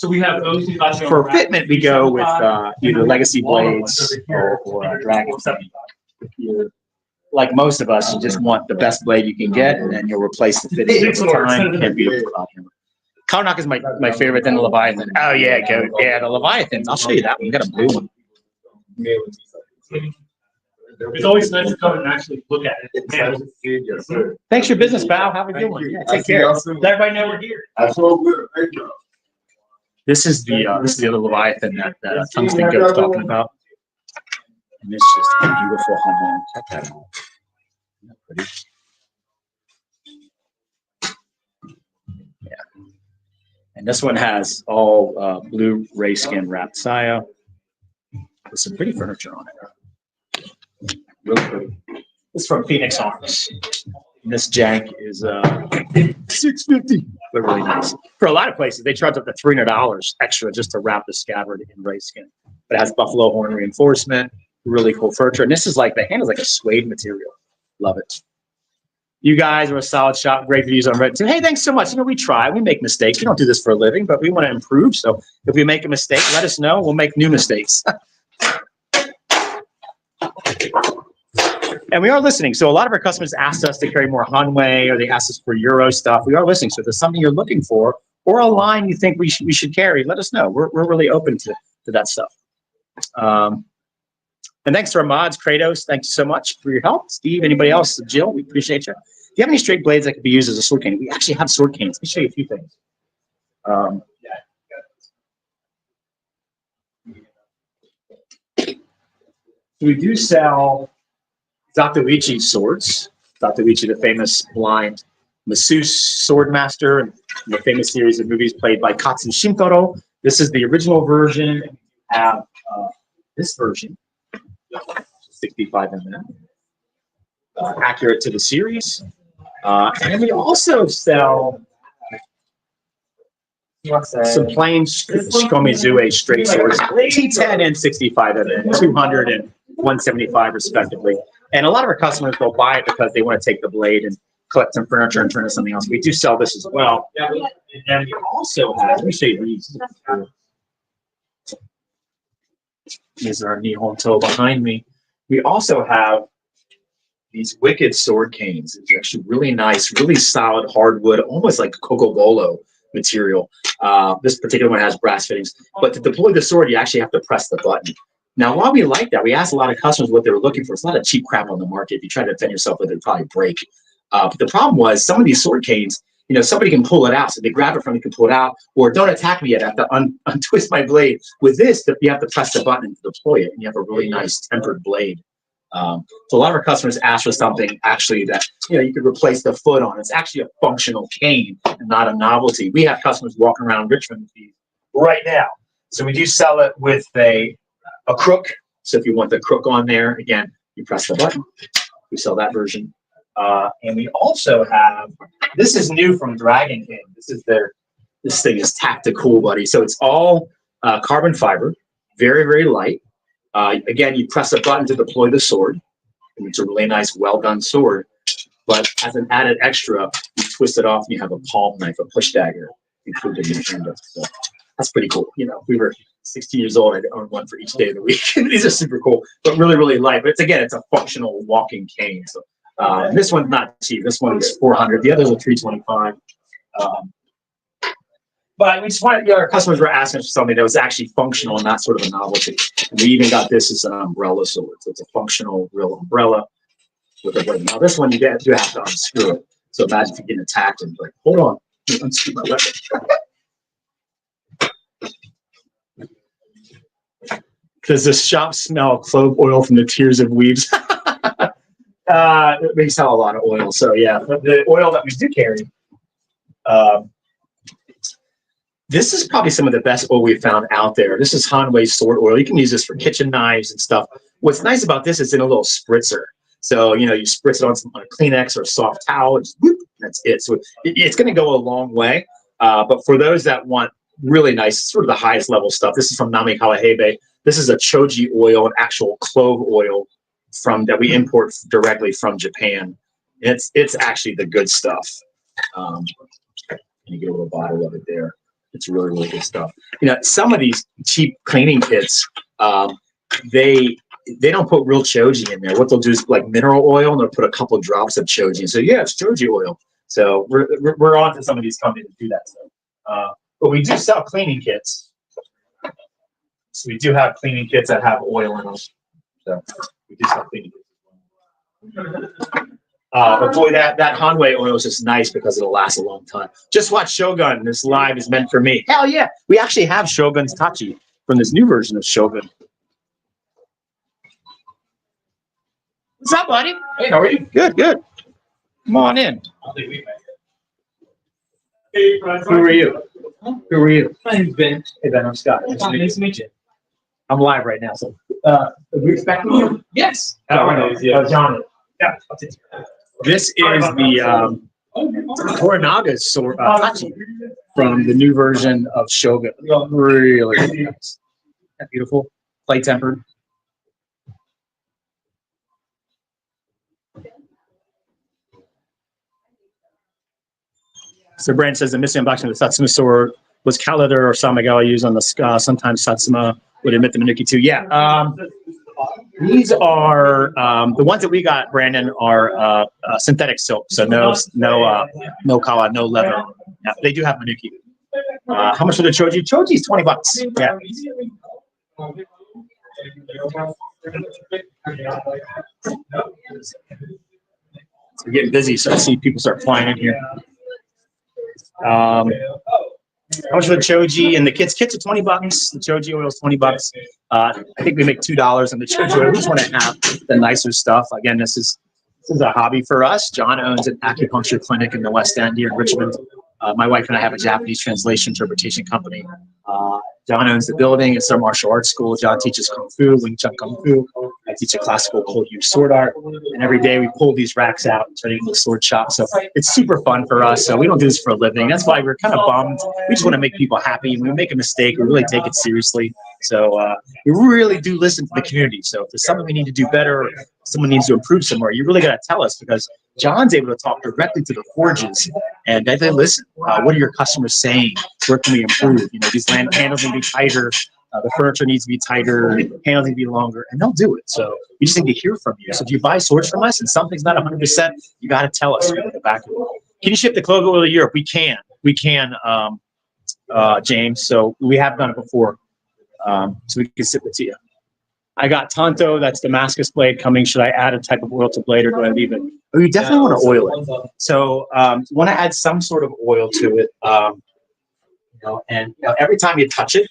so we have those who got you on For the rack. fitment, we go with either Legacy Blades or Dragon. Like most of us, you just want the best blade you can get, and then you'll replace the fitting every time. Can't beat it with Cloud Hammer. Kawanaka is my favorite, then the Leviathan. Oh yeah, go the Leviathan. I'll show you that one. We got a blue one. It's always nice to come and actually look at it. Yes, sir. Thanks for your business, pal. Have a good one. Yeah, take care. Let everybody know we're here. That's so good. Thank you. This is the other Leviathan that Tungsten Goat was talking about. And it's just a beautiful home. Check that out. Isn't that pretty? Yeah. And this one has all blue ray skin wrapped saya with some pretty furniture on it. Really pretty. This is from Phoenix Arms. And this jank is $650, but really nice. For a lot of places, they charge up to $300 extra just to wrap the scabbard in ray skin. But it has buffalo horn reinforcement, really cool furniture. And this is like, the handle is like a suede material. Love it. You guys are a solid shop. Great reviews on Reddit too. Hey, thanks so much. We try. We make mistakes. We don't do this for a living, but we want to improve. So if we make a mistake, let us know. We'll make new mistakes. And we are listening. So a lot of our customers asked us to carry more Hanwei, or they asked us for Euro stuff. We are listening. So if there's something you're looking for, or a line you think we should carry, let us know. We're really open to that stuff. And thanks to our mods, Kratos, thanks so much for your help. Steve, anybody else? Jill, we appreciate you. Do you have any straight blades that could be used as a sword cane? We actually have sword canes. Let me show you a few things. We do sell Dr. Odachi swords. Dr. Odachi, the famous blind masseuse sword master, and the famous series of movies played by Katsu Shintaro. This is the original version. We have this version. 65 mm, accurate to the series. And then we also sell some plain Shikomizue straight swords, T10 and 65 mm, 200 and 175 respectively. And a lot of our customers will buy it because they want to take the blade and collect some furniture and turn it into something else. We do sell this as well. And we also have, let me show you these. These are Nihon To behind me. We also have these wicked sword canes. It's actually really nice, really solid hardwood, almost like Kokobolo material. This particular one has brass fittings. But to deploy the sword, you actually have to press the button. Now, while we like that, we asked a lot of customers what they were looking for. It's not a cheap crap on the market. If you try to defend yourself with it, it'd probably break. But the problem was some of these sword canes, somebody can pull it out. So they grab it from you, can pull it out, or don't attack me yet. I have to untwist my blade. With this, you have to press the button to deploy it, and you have a really nice tempered blade. So a lot of our customers ask for something actually that you could replace the foot on. It's actually a functional cane and not a novelty. We have customers walking around Richmond with these right now. So we do sell it with a crook. So if you want the crook on there, again, you press the button. We sell that version. And we also have, this is new from Dragon King. This thing is tactical, buddy. So it's all carbon fiber, very, very light. Again, you press a button to deploy the sword. And it's a really nice, well-done sword. But as an added extra, you twist it off and you have a palm knife, a push dagger included in the handle. So that's pretty cool. If we were 16 years old, I'd own one for each day of the week. These are super cool, but really, really light. But it's a functional walking cane. So this one's not cheap. This one's $400. The others are $325. But we just wanted, our customers were asking us for something that was actually functional and not sort of a novelty. And we even got this as an umbrella sword. So it's a functional, real umbrella with a blade. Now this one, you do have to unscrew it. So imagine if you're getting attacked and like, hold on, unscrew my weapon. Does the shop smell clove oil from the tears of weaves? We sell a lot of oil, so yeah. But the oil that we do carry, this is probably some of the best oil we've found out there. This is Hanwei sword oil. You can use this for kitchen knives and stuff. What's nice about this is in a little spritzer. So, you spritz it on a Kleenex or a soft towel, and just, whoop, that's it. So it's going to go a long way. But for those that want really nice, sort of the highest level stuff, this is from Nami Kawahebe. This is a choji oil, an actual clove oil that we import directly from Japan. It's actually the good stuff. You get a little bottle of it there. It's really, really good stuff. Some of these cheap cleaning kits, they don't put real choji in there. What they'll do is like mineral oil, and they'll put a couple of drops of choji. So yeah, it's choji oil. So we're on to some of these companies that do that stuff. But we do sell cleaning kits. So we do have cleaning kits that have oil in them. So we do sell cleaning kits. But boy, that Hanwei oil is just nice because it'll last a long time. Just watch Shogun. This live is meant for me. Hell yeah. We actually have Shogun's Tachi from this new version of Shogun. What's up, buddy? Hey, how are you? Good, good. Come on in. Who are you? Who are you? My name's Ben. Hey, Ben, I'm Scott. Nice to meet you. I'm live right now, so are we expecting you? Yes. John. Yeah. This is the Toranaga's sword Tachi from the new version of Shogun. Really nice. That beautiful, plate tempered. So Brand says the missing unboxing of the Satsuma sword was cow leather or Samigawa used on the sometimes Satsuma would admit the Manuki too. Yeah. These are the ones that we got, Brandon, are synthetic silk. So no kawa, no leather. Yeah, they do have Manuki. How much for the choji? Choji's $20. Yeah. We're getting busy, so I see people start flying in here. How much for the choji and the kits? Kits are $20. The choji oil is $20. I think we make $2 on the choji oil. We just want to have the nicer stuff. Again, this is a hobby for us. John owns an acupuncture clinic in the West End here in Richmond. My wife and I have a Japanese translation interpretation company. John owns the building. It's our martial arts school. John teaches Kung Fu, Wing Chun Kung Fu. I teach a classical cold use sword art. And every day we pull these racks out and turn it into a sword shop. So it's super fun for us. So we don't do this for a living. That's why we're kind of bummed. We just want to make people happy. When we make a mistake, we really take it seriously. So we really do listen to the community. So if there's something we need to do better, or someone needs to improve somewhere, you really got to tell us, because John's able to talk directly to the forges and they listen. What are your customers saying? Where can we improve? You know, these handles need to be tighter. The furniture needs to be tighter. Handles need to be longer, and they'll do it. So we just need to hear from you. So if you buy swords from us and something's not 100%, you got to tell us. We're going to back it. Can you ship the Clogo oil to Europe? We can. We can, James. So we have done it before. So we can ship it to you. I got Tonto, that's Damascus blade coming. Should I add a type of oil to blade, or do I leave it? Oh, you definitely want to oil it. So you want to add some sort of oil to it. Every time you touch it,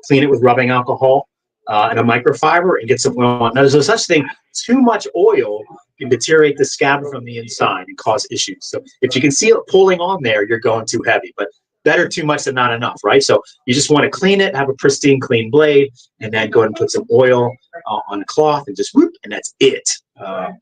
clean it with rubbing alcohol and a microfiber and get some oil on. Now, there's no such thing. Too much oil can deteriorate the scab from the inside and cause issues. So if you can see it pulling on there, you're going too heavy. But better too much than not enough, right? So you just want to clean it, have a pristine, clean blade, and then go ahead and put some oil on the cloth and just whoop, and that's it.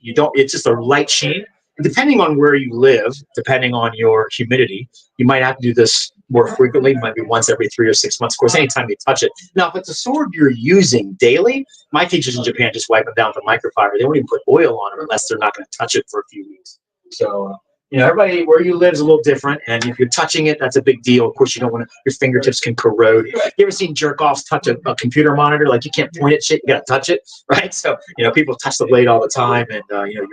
It's just a light sheen. And depending on where you live, depending on your humidity, you might have to do this more frequently, maybe once every 3 or 6 months. Of course, anytime you touch it. Now, if it's a sword you're using daily, my teachers in Japan just wipe them down with a microfiber. They won't even put oil on them unless they're not going to touch it for a few weeks. So, everybody where you live is a little different, and if you're touching it, that's a big deal. Of course, you don't want to. Your fingertips can corrode. You ever seen jerk-offs touch a computer monitor? Like, you can't point at shit, you got to touch it, right? So, people touch the blade all the time, and your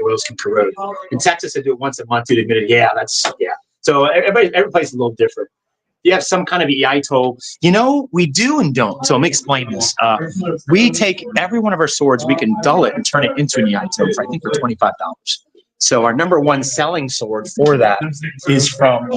oils can corrode. In Texas, they do it once a month. You'd admit it. Yeah. So every place is a little different. You have some kind of iaito. We do and don't. So let me explain this. We take every one of our swords, we can dull it and turn it into an iaito for, I think, for $25. So our number one selling sword for that is from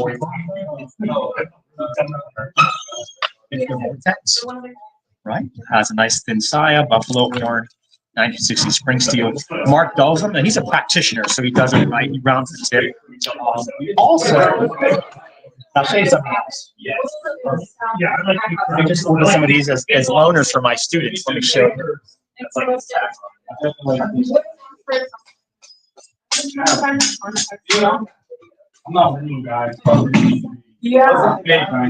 right? It has a nice thin saya, buffalo horn, 1960 spring steel. Mark dulls them, and he's a practitioner, so he does it right. He rounds the tip. Also, I'll show you something else. I just ordered some of these as loaners for my students. Let me show you.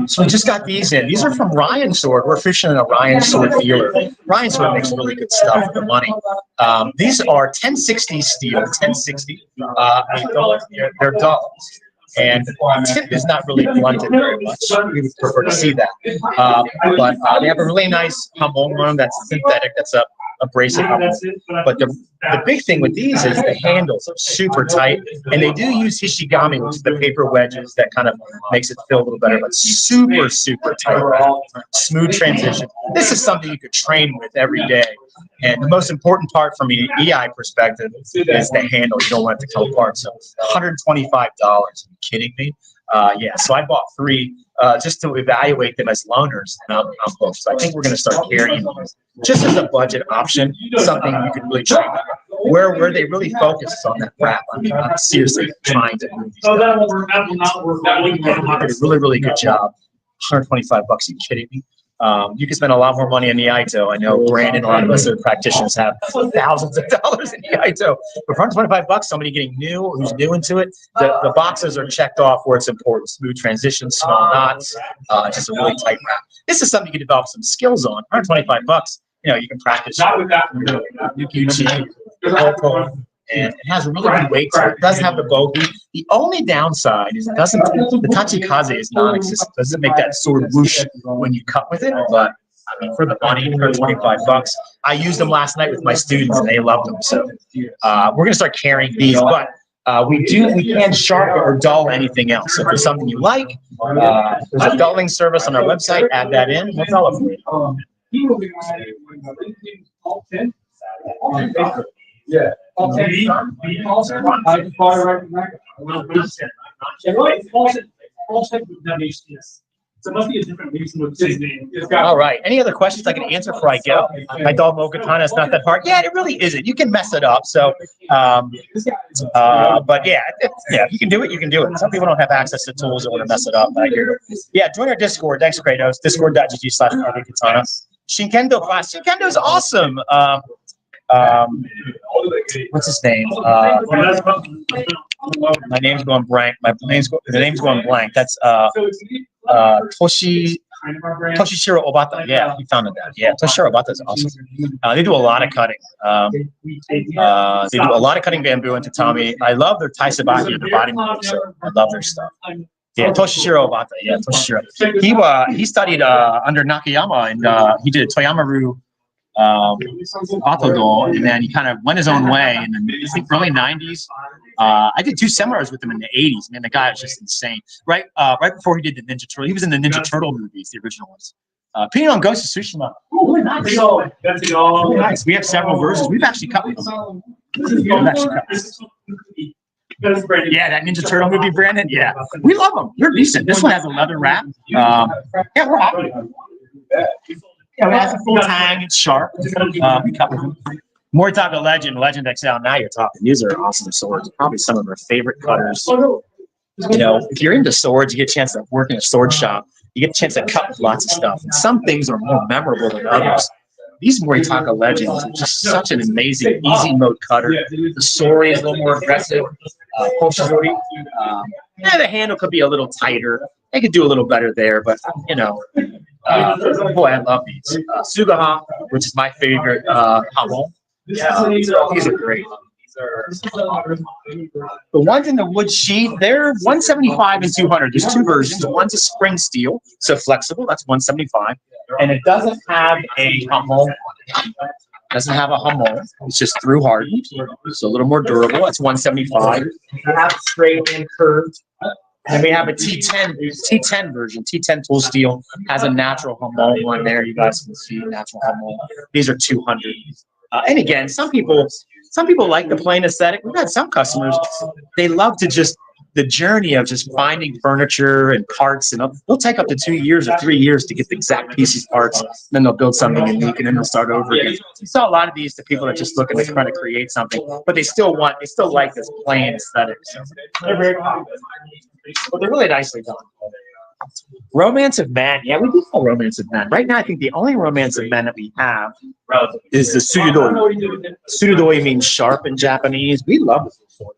So we just got these in. These are from Ryan Sword. We're fishing a Ryan Sword dealer. Ryan Sword makes really good stuff for the money. These are 1060 steel, 1060. They're dull. And the tip is not really blunted very much. We would prefer to see that. But they have a really nice hamon on them that's synthetic. That's a abrasive hamon. But the big thing with these is the handles are super tight. And they do use hishigami, which is the paper wedges that kind of makes it feel a little better. But super, super tight. Smooth transition. This is something you could train with every day. And the most important part from an EI perspective is the handle. You don't want it to come apart. So $125. Are you kidding me? Yeah, so I bought 3 just to evaluate them as loaners, and I'm booked. So I think we're going to start carrying them just as a budget option, something you can really train them. Where they really focus on that wrap. I mean, I'm seriously trying to move these guys. They did a really, really good job. $125. Are you kidding me? You can spend a lot more money on the iaito. I know Brandon, a lot of us other practitioners have thousands of dollars in the iaito. But for $125, somebody getting new, who's new into it, the boxes are checked off where it's important. Smooth transition, small knots, just a really tight wrap. This is something you can develop some skills on. $125, you can practice. Yukiuchi, and it has a really good weight to it. It does have the bogey. The only downside is the tachikaze is non-existent. It doesn't make that sword whoosh when you cut with it, but I mean, for the money, for $25, I used them last night with my students and they loved them. So we're gonna start carrying these, but we can sharpen or dull anything else. So if there's something you like, there's a dulling service on our website. Add that in. We'll dull it for you. Yeah. So it must be a different reason with his name. All right. Any other questions I can answer before I go? My dog Mokatana is not that hard. Yeah, it really isn't. You can mess it up. So, but yeah, if you can do it, you can do it. Some people don't have access to tools that want to mess it up. But I hear it. Yeah, join our Discord. Thanks, Kratos. Discord.gg/katana. Shinkendo class. Shinkendo is awesome. What's his name? My name's going blank. The name's going blank. That's Toshishiro Obata. Yeah, he founded that. Yeah, Toshishiro Obata is awesome. They do a lot of cutting. They do a lot of cutting bamboo and tatami. I love their taisabaki and their body movement, so I love their stuff. Yeah, Toshishiro Obata. Yeah, Toshishiro. He studied under Nakayama and he did Toyamaru Batodo, and then he kind of went his own way. And then I think early '90s, I did 2 seminars with him in the '80s. Man, the guy was just insane. Right before he did the Ninja Turtle, he was in the Ninja Turtle movies, the original ones. Opinion on Ghost of Tsushima. Oh, really nice. Really nice. We have several versions. We've actually cut with them. Yeah, that Ninja Turtle movie, Brandon. Yeah, we love them. They're decent. This one has a leather wrap. Yeah, we're happy. Yeah, it has a full tang. It's sharp. We cut with them. More talk of Legend XL. Now you're talking. These are awesome swords. Probably some of our favorite cutters. You know, if you're into swords, you get a chance to work in a sword shop. You get a chance to cut with lots of stuff. And some things are more memorable than others. These Moritaka Legends are just such an amazing, easy mode cutter. The Sori is a little more aggressive. Hoshizori, the handle could be a little tighter. They could do a little better there, but you know, boy, I love these. Sugaha, which is my favorite hamon. Yeah, these are great. The ones in the wood sheath, they're 175 and 200. There's 2 versions. One's a spring steel, so flexible. That's 175, and it doesn't have a hamon. Doesn't have a hamon. It's just through hardened. It's a little more durable. It's 175. We have straight and curved. And we have a T10 version. T10 tool steel has a natural hamon one there. You guys can see natural hamon. These are 200. And again, some people like the plain aesthetic. We've had some customers, they love to just the journey of just finding furniture and parts, and they'll take up to 2 years or 3 years to get the exact pieces, parts, and then they'll build something unique, and then they'll start over again. You saw a lot of these to people that just looking to try to create something, but they still like this plain aesthetic. So they're very popular. But they're really nicely done. Romance of Men. Yeah, we do call Romance of Men. Right now, I think the only Romance of Men that we have is the Surudoi. Surudoi means sharp in Japanese. We love this sword.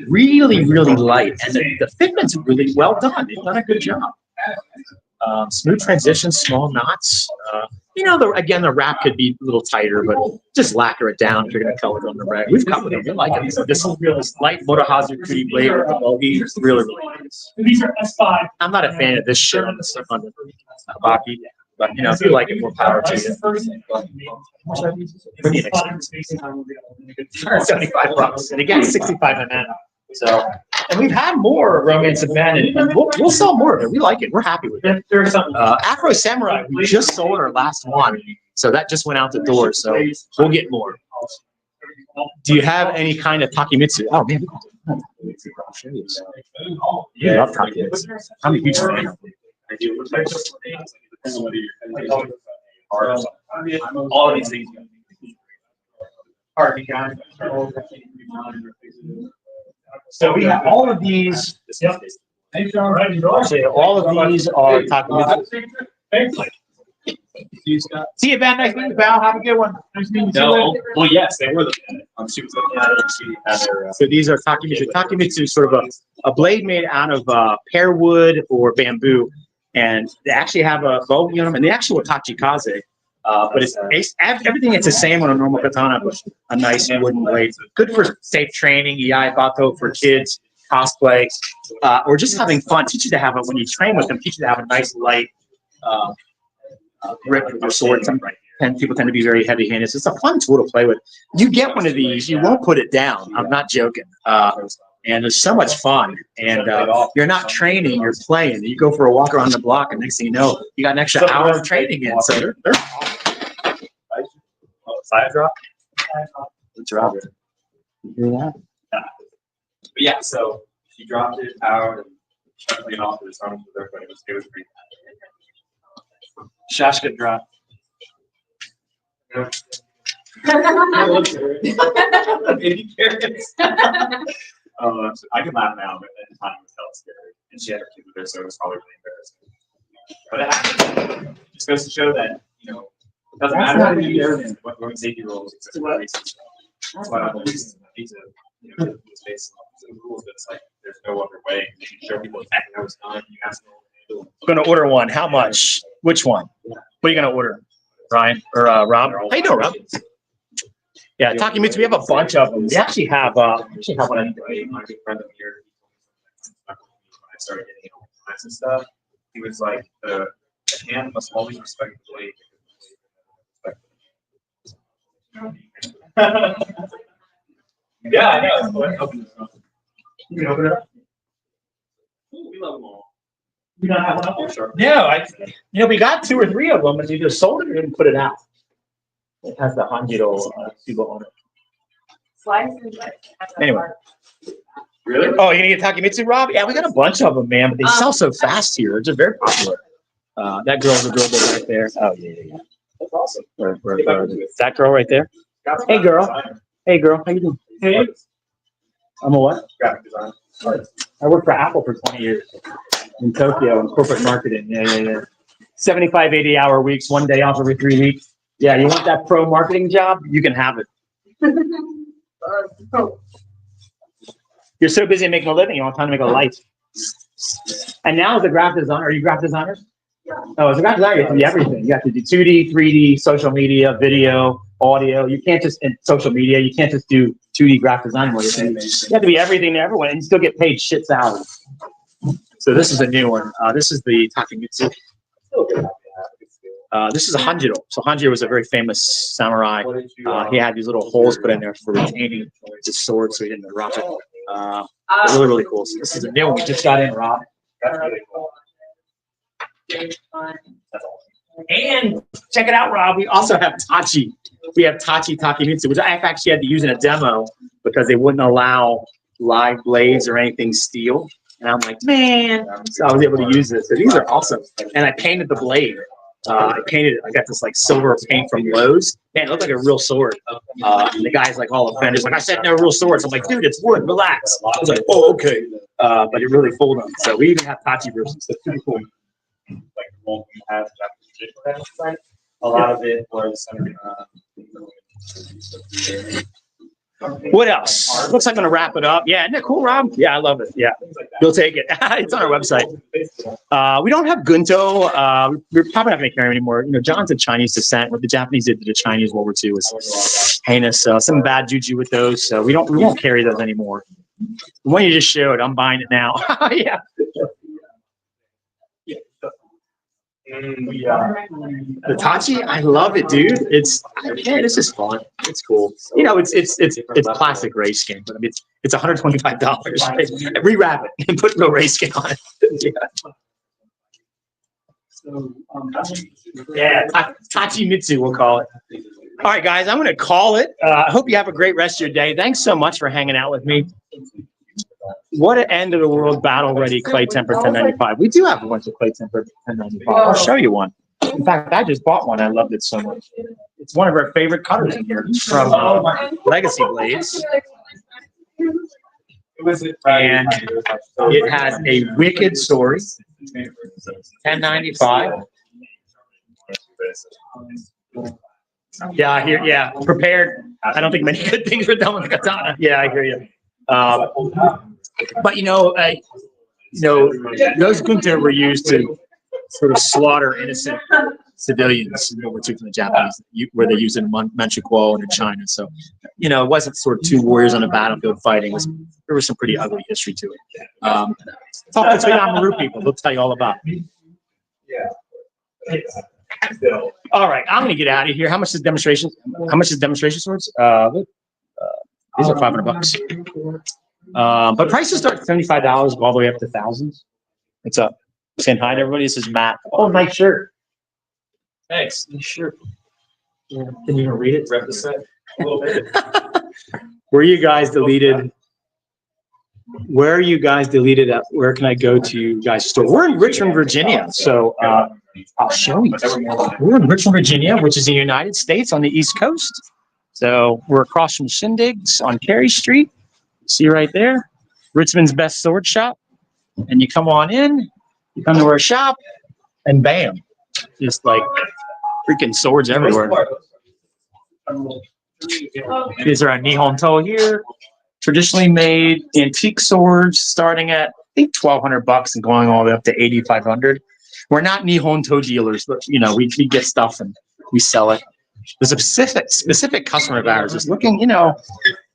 Really, really light. And the fitment's really well done. They've done a good job. Smooth transition, small knots. You know, again, the wrap could be a little tighter, but just lacquer it down if you're going to color it on the rag. We've cut with them. We like it. This light Motohazu Kuti blade with the bulgy is really, really nice. These are S5. I'm not a fan of this shit on the stuff on the Baki, but you know, if you like it, more power to you. Pretty inexpensive. $175, and again, 65 a man. So, and we've had more Romance of Men, and we'll sell more of it. We like it. We're happy with it. Afro Samurai, we just sold our last one, so that just went out the door. So we'll get more. Do you have any kind of Takemitsu? Oh man, I'll show you. You love Takemitsu. I'm a huge fan. All of these things. So we have all of these. All of these are Takemitsu. See you, Ben. Nice meeting you, pal. Have a good one. Nice meeting you. Well, yes, they were. I'm super So these are Takemitsu. Takemitsu is sort of a blade made out of pear wood or bamboo, and they actually have a bow on them. And the actual tachikaze, But everything it's the same on a normal katana, but a nice wooden blade. Good for safe training, bato for kids, cosplay, or just having fun. Teach you to have when you train with them, teach you to have a nice light grip with your sword. And people tend to be very heavy-handed. So it's a fun tool to play with. You get one of these, you won't put it down. I'm not joking. And it's so much fun. And you're not training, you're playing. You go for a walk around the block, and next thing you know, you got an extra hour of training in. So they're Side drop. Good job. You hear that? But yeah, so she dropped it out and chucked it off to the arms with her, but it was pretty. Shashka drop. Baby carrots. I can laugh now, but at the time it was hella scary. And she had her kid with her, so it was probably really embarrassing. But it just goes to show that, you know, it doesn't matter what you do, what safety rules, except for races. That's why I always need to, you know, based on the rules, but it's like there's no other way. You can show people exactly how it's done. You ask them what I'm going to order one. How much? Which one? What are you going to order? Ryan or Rob? How you doing, Rob? Yeah, Takemitsu, we have a bunch of them. We actually have one. my good friend up here, when I started getting all kinds of stuff, he was like, the hand must always respect the blade. Yeah, I know. You can open it up. We love them all. You don't have one up there? Sure. No, we got 2 or 3 of them, and you just sold it and put it out. It has the Hanjiro Subo on it. Anyway. Really? Oh, you're gonna get Takemitsu, Rob? Yeah, we got a bunch of them, man, but they sell so fast here. They're just very popular. That girl's a girl right there. Oh, yeah. That's awesome. That girl right there. Hey, girl. Hey, girl. How you doing? Hey. I'm a what? Graphic design. I worked for Apple for 20 years in Tokyo in corporate marketing. Yeah. 75, 80-hour weeks, 1 day off every 3 weeks. Yeah, you want that pro marketing job? You can have it. You're so busy making a living, you don't have time to make a life. And now as a graphic designer, are you graphic designers? Oh, as a graphic designer, you have to do everything. You have to do 2D, 3D, social media, video, audio. You can't just, in social media, you can't just do 2D graphic design. You have to be everything to everyone and still get paid shit salary. So this is a new one. This is the Takemitsu. This is a Hanjiro. So Hanjiro was a very famous samurai. He had these little holes put in there for retaining his sword so he didn't drop it. Really, really cool. So this is a new one we just got in, Rob. That's really cool. And check it out, Rob. We also have Tachi. We have Tachi Takemitsu, which I actually had to use in a demo because they wouldn't allow live blades or anything steel. And I'm like, man. So I was able to use this. So these are awesome. And I painted the blade. I got this like silver paint from Lowe's. Man, it looked like a real sword. And the guy's like all offended. Like, I said no real swords. I'm like, dude, it's wood. Relax. I was like, oh, okay. But it really fooled him. So we even have Tachi versions. That's pretty cool. Like the one we have a lot of it was What else? Looks like I'm gonna wrap it up. Yeah, isn't that cool, Rob? Yeah, I love it. Yeah, you'll take it. It's on our website. We don't have Gunto. We're probably not gonna carry him anymore. You know, John's of Chinese descent. What the Japanese did to the Chinese World War II was heinous. Some bad juju with those. So we won't carry those anymore. The one you just showed, I'm buying it now. Yeah. The Tachi, I love it, dude. This is fun. It's cool. You know, it's plastic race skin, but I mean it's $125. Rewrap it and put no race skin on it. Yeah, Tachi Mitsu, we'll call it. All right, guys, I'm going to call it. I hope you have a great rest of your day. Thanks so much for hanging out with me. What an end of the world battle ready clay tempered 1095. We do have a bunch of clay tempered 1095. I'll show you one. In fact, I just bought one. I loved it so much. It's one of our favorite cutters in here from Legacy Blades. And it has a wicked story. 1095. Yeah, prepared. I don't think many good things were done with the katana. Yeah, I hear you. But those gunter were used to sort of slaughter innocent civilians in World War II from the Japanese, where they used it in Manchukuo and in China. So, you know, it wasn't sort of two warriors on a battlefield fighting. There was some pretty ugly history to it. Talk to Yamaru people; they'll tell you all about it. All right, I'm gonna get out of here. How much is demonstration? How much is demonstration swords? These are $500. But prices start at $75, go all the way up to thousands. What's up? Saying hi to everybody. This is Matt. Oh, nice shirt. Thanks. Nice shirt. Yeah. Can you even read it? Rep the set a little bit. Where you guys deleted? Where are you guys deleted at? Where can I go to you guys' store? We're in Richmond, Virginia. So I'll show you. We're in Richmond, Virginia, which is in the United States on the East Coast. So we're across from Shindig's on Cary Street. See right there, Richmond's best sword shop. And you come on in, you come to our shop, and bam, just like freaking swords everywhere. These are our Nihonto here. Traditionally made antique swords starting at, I think, $1,200 and going all the way up to $8,500. We're not Nihonto dealers, but you know, we get stuff and we sell it. There's a specific customer of ours is looking, you know,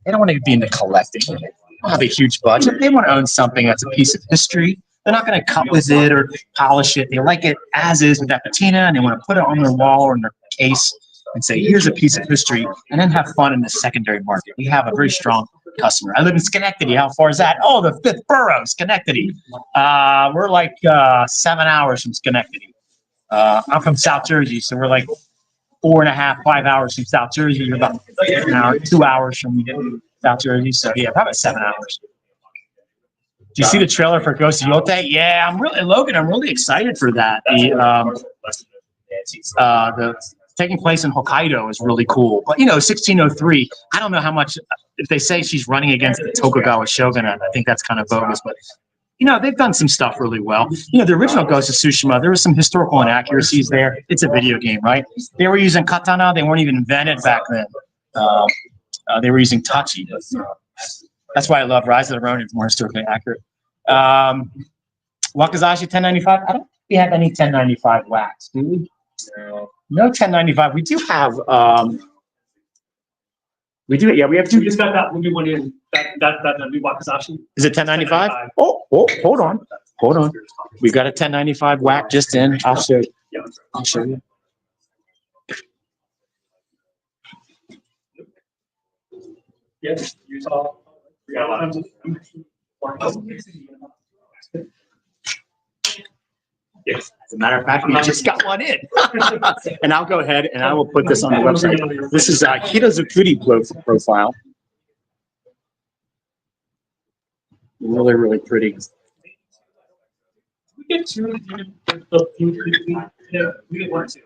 they don't want to be into collecting. They don't have a huge budget. They want to own something that's a piece of history. They're not going to cut with it or polish it. They like it as is with that patina, and they want to put it on their wall or in their case and say, here's a piece of history, and then have fun in the secondary market. We have a very strong customer. I live in Schenectady. How far is that? Oh, the 5th borough, Schenectady. We're like 7 hours from Schenectady. I'm from South Jersey, so we're like 4.5, 5 hours from South Jersey. You're about an hour, 2 hours from South Jersey. So yeah, probably 7 hours. Do you see the trailer for Ghost of Yote? Yeah, I'm really excited for that. The taking place in Hokkaido is really cool. But you know, 1603, I don't know how much, if they say she's running against the Tokugawa shogunate, I think that's kind of bogus, but you know, they've done some stuff really well. You know, the original Ghost of Tsushima, there was some historical inaccuracies there. It's a video game, right? They were using katana. They weren't even invented back then. They were using tachi. That's why I love Rise of the Ronin. It's more historically accurate. Wakizashi 1095. I don't think we have any 1095 wax, do we? No 1095. We do have. We do. Yeah, we have two. We just got that new one in. That new Wakizashi. Is it 1095? Oh, hold on. We've got a 1095 whack just in. I'll show you. Yeah. I'll show you. Yes, Utah. We got a lot of yes. As a matter of fact, we just got one in. And I'll go ahead and I will put this on the website. This is Hirozukuri profile. Really, really pretty. We get two. Yeah, we get one too.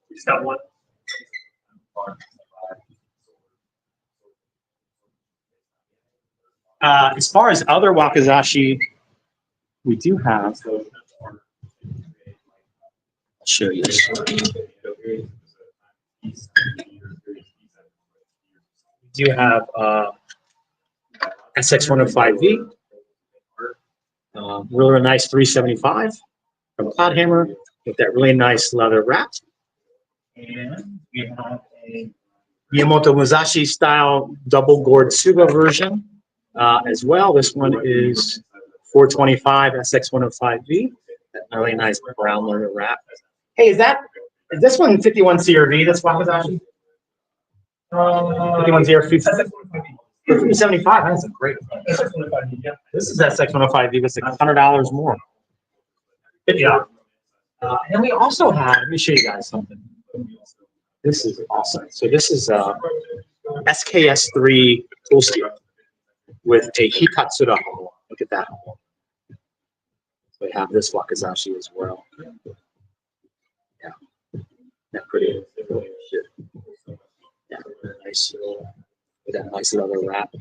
We just got one. As far as other wakizashi, we do have. I'll show you this. We do have SX105V, really nice 375 from Cloud Hammer with that really nice leather wrap. And we have a Miyamoto Musashi style double gored Suba version as well. This one is 425 SX105V. That really nice brown leather wrap. Hey, is this one 51 CRV? That's Wakizashi? 51 CRV. 375. That's a great one. This is SX105V. It's like $100 more. Yeah. And we also have, let me show you guys something. This is awesome. So this is SKS3 tool steel with a Hikatsura hull. Look at that hull. So we have this Wakizashi as well. Yeah. That pretty. Yeah, nice. With that nice leather wrap.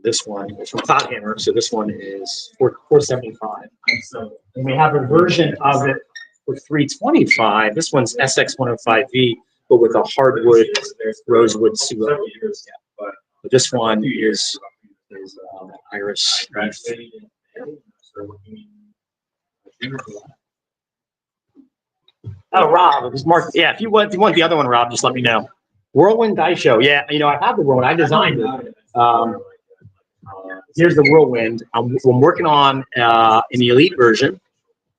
This one is from Cloud Hammer, so this one is 475. And we have a version of it for 325. This one's SX105V, but with a hardwood rosewood suit. But this one is Irish leaf. Oh, Rob, it was Mark. Yeah, if you want the other one, Rob, just let me know. Whirlwind Dice Show. Yeah, I have the Whirlwind. I designed it. Here's the Whirlwind. I'm working on in the Elite version.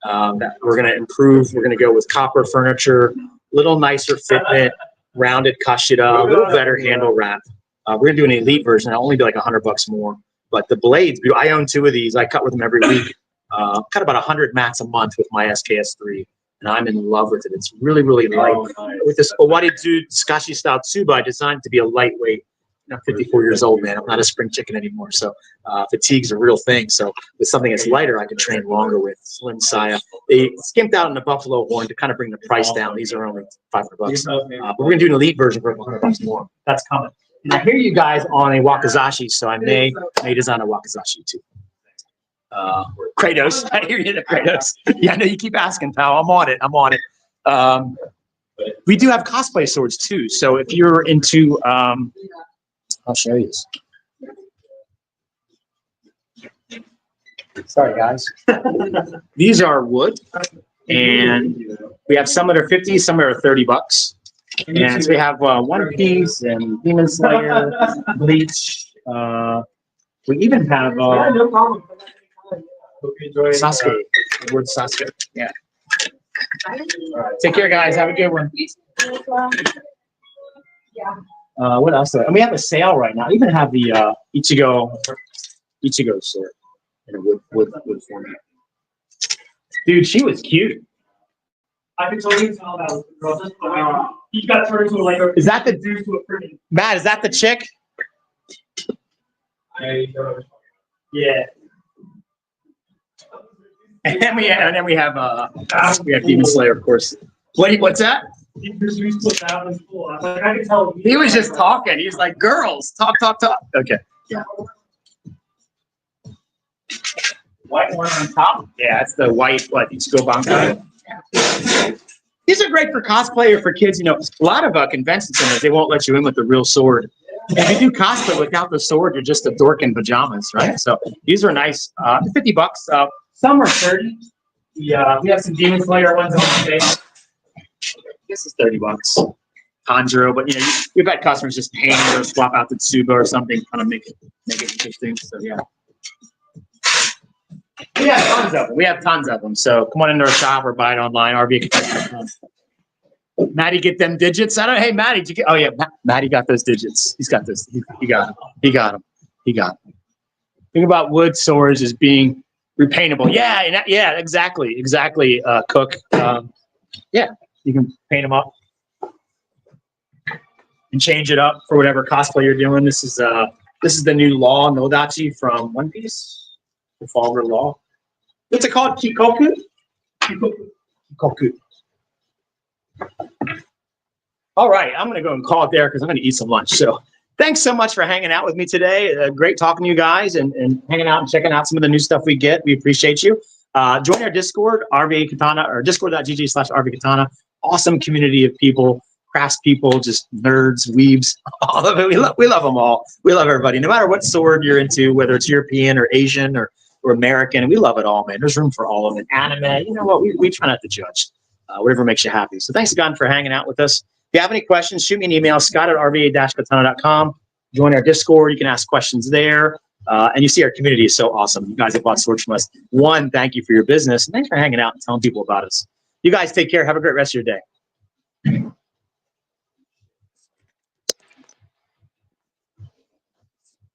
That we're going to improve. We're going to go with copper furniture, little nicer fitment, rounded Kashida, a little better handle wrap. We're going to do an Elite version. It'll only be like $100 more. But the blades, I own 2 of these. I cut with them every week. Cut about 100 mats a month with my SKS3. And I'm in love with it. It's really, really light. With this Odachi Tsukashi style tsuba, I designed it to be a lightweight. I'm 54 years old, man. I'm not a spring chicken anymore. So fatigue's a real thing. So with something that's lighter, I can train longer with. Slim Saya. They skimped out on the buffalo horn to kind of bring the price down. These are only $500. But we're gonna do an Elite version for $100 more. That's coming. And I hear you guys on a wakizashi, so I may design a wakizashi too. Kratos, I hear you, Kratos. Yeah, I know you keep asking, pal. I'm on it. We do have cosplay swords too. So if you're into I'll show you. Sorry, guys. These are wood, and we have some that are 50, some that are $30. And so we have One Piece and Demon Slayer, Bleach. We even have Sasuke. The word Sasuke. Yeah. Take care, guys. Have a good one. What else? And we have a sale right now. We even have the Ichigo sword in a wood format. Dude, she was cute. I can totally tell that was the girl. He got turned into like a. Is that the dude to a freaking? Matt? Is that the chick? Yeah. And then we have Demon Slayer, of course. What's that? He I can tell. He was just talking. He was like, "Girls, talk." Okay. Yeah. White one on top. Yeah, that's the white Ichigo Bankai. These are great for cosplay or for kids. A lot of convention centers, they won't let you in with the real sword. If you do cosplay without the sword, you're just a dork in pajamas, right? So these are nice. $50. Some are 30. We have some Demon Slayer ones on today. This is $30. Tanjiro, but we've had customers just paint or swap out the tsuba or something, kind of make it interesting. So yeah. We have tons of them. So come on into our shop or buy it online. RV. Maddie, get them digits. Hey, Maddie, did you get? Oh yeah, Maddie got those digits. He's got this. He got them. He got them. Think about wood swords as being repaintable. Yeah, exactly. Cook. Yeah, you can paint them up and change it up for whatever cosplay you're doing. This is the new law, Nodachi from One Piece. The Falmer law. What's it called? Kikoku? Kikoku. All right, I'm going to go and call it there because I'm going to eat some lunch. So thanks so much for hanging out with me today. Great talking to you guys and hanging out and checking out some of the new stuff we get. We appreciate you. Join our Discord, RVA Katana, or discord.gg/RVA Awesome community of people, craftspeople, just nerds, weebs, all of it. We love them all. We love everybody, no matter what sword you're into, whether it's European or Asian or American. We love it all, man. There's room for all of it. Anime, you know what? We try not to judge. Whatever makes you happy. So thanks again for hanging out with us. If you have any questions, shoot me an email, scott@rva-katana.com. Join our Discord. You can ask questions there. And you see our community is so awesome. You guys have bought swords from us. One, thank you for your business. And thanks for hanging out and telling people about us. You guys take care. Have a great rest of your day.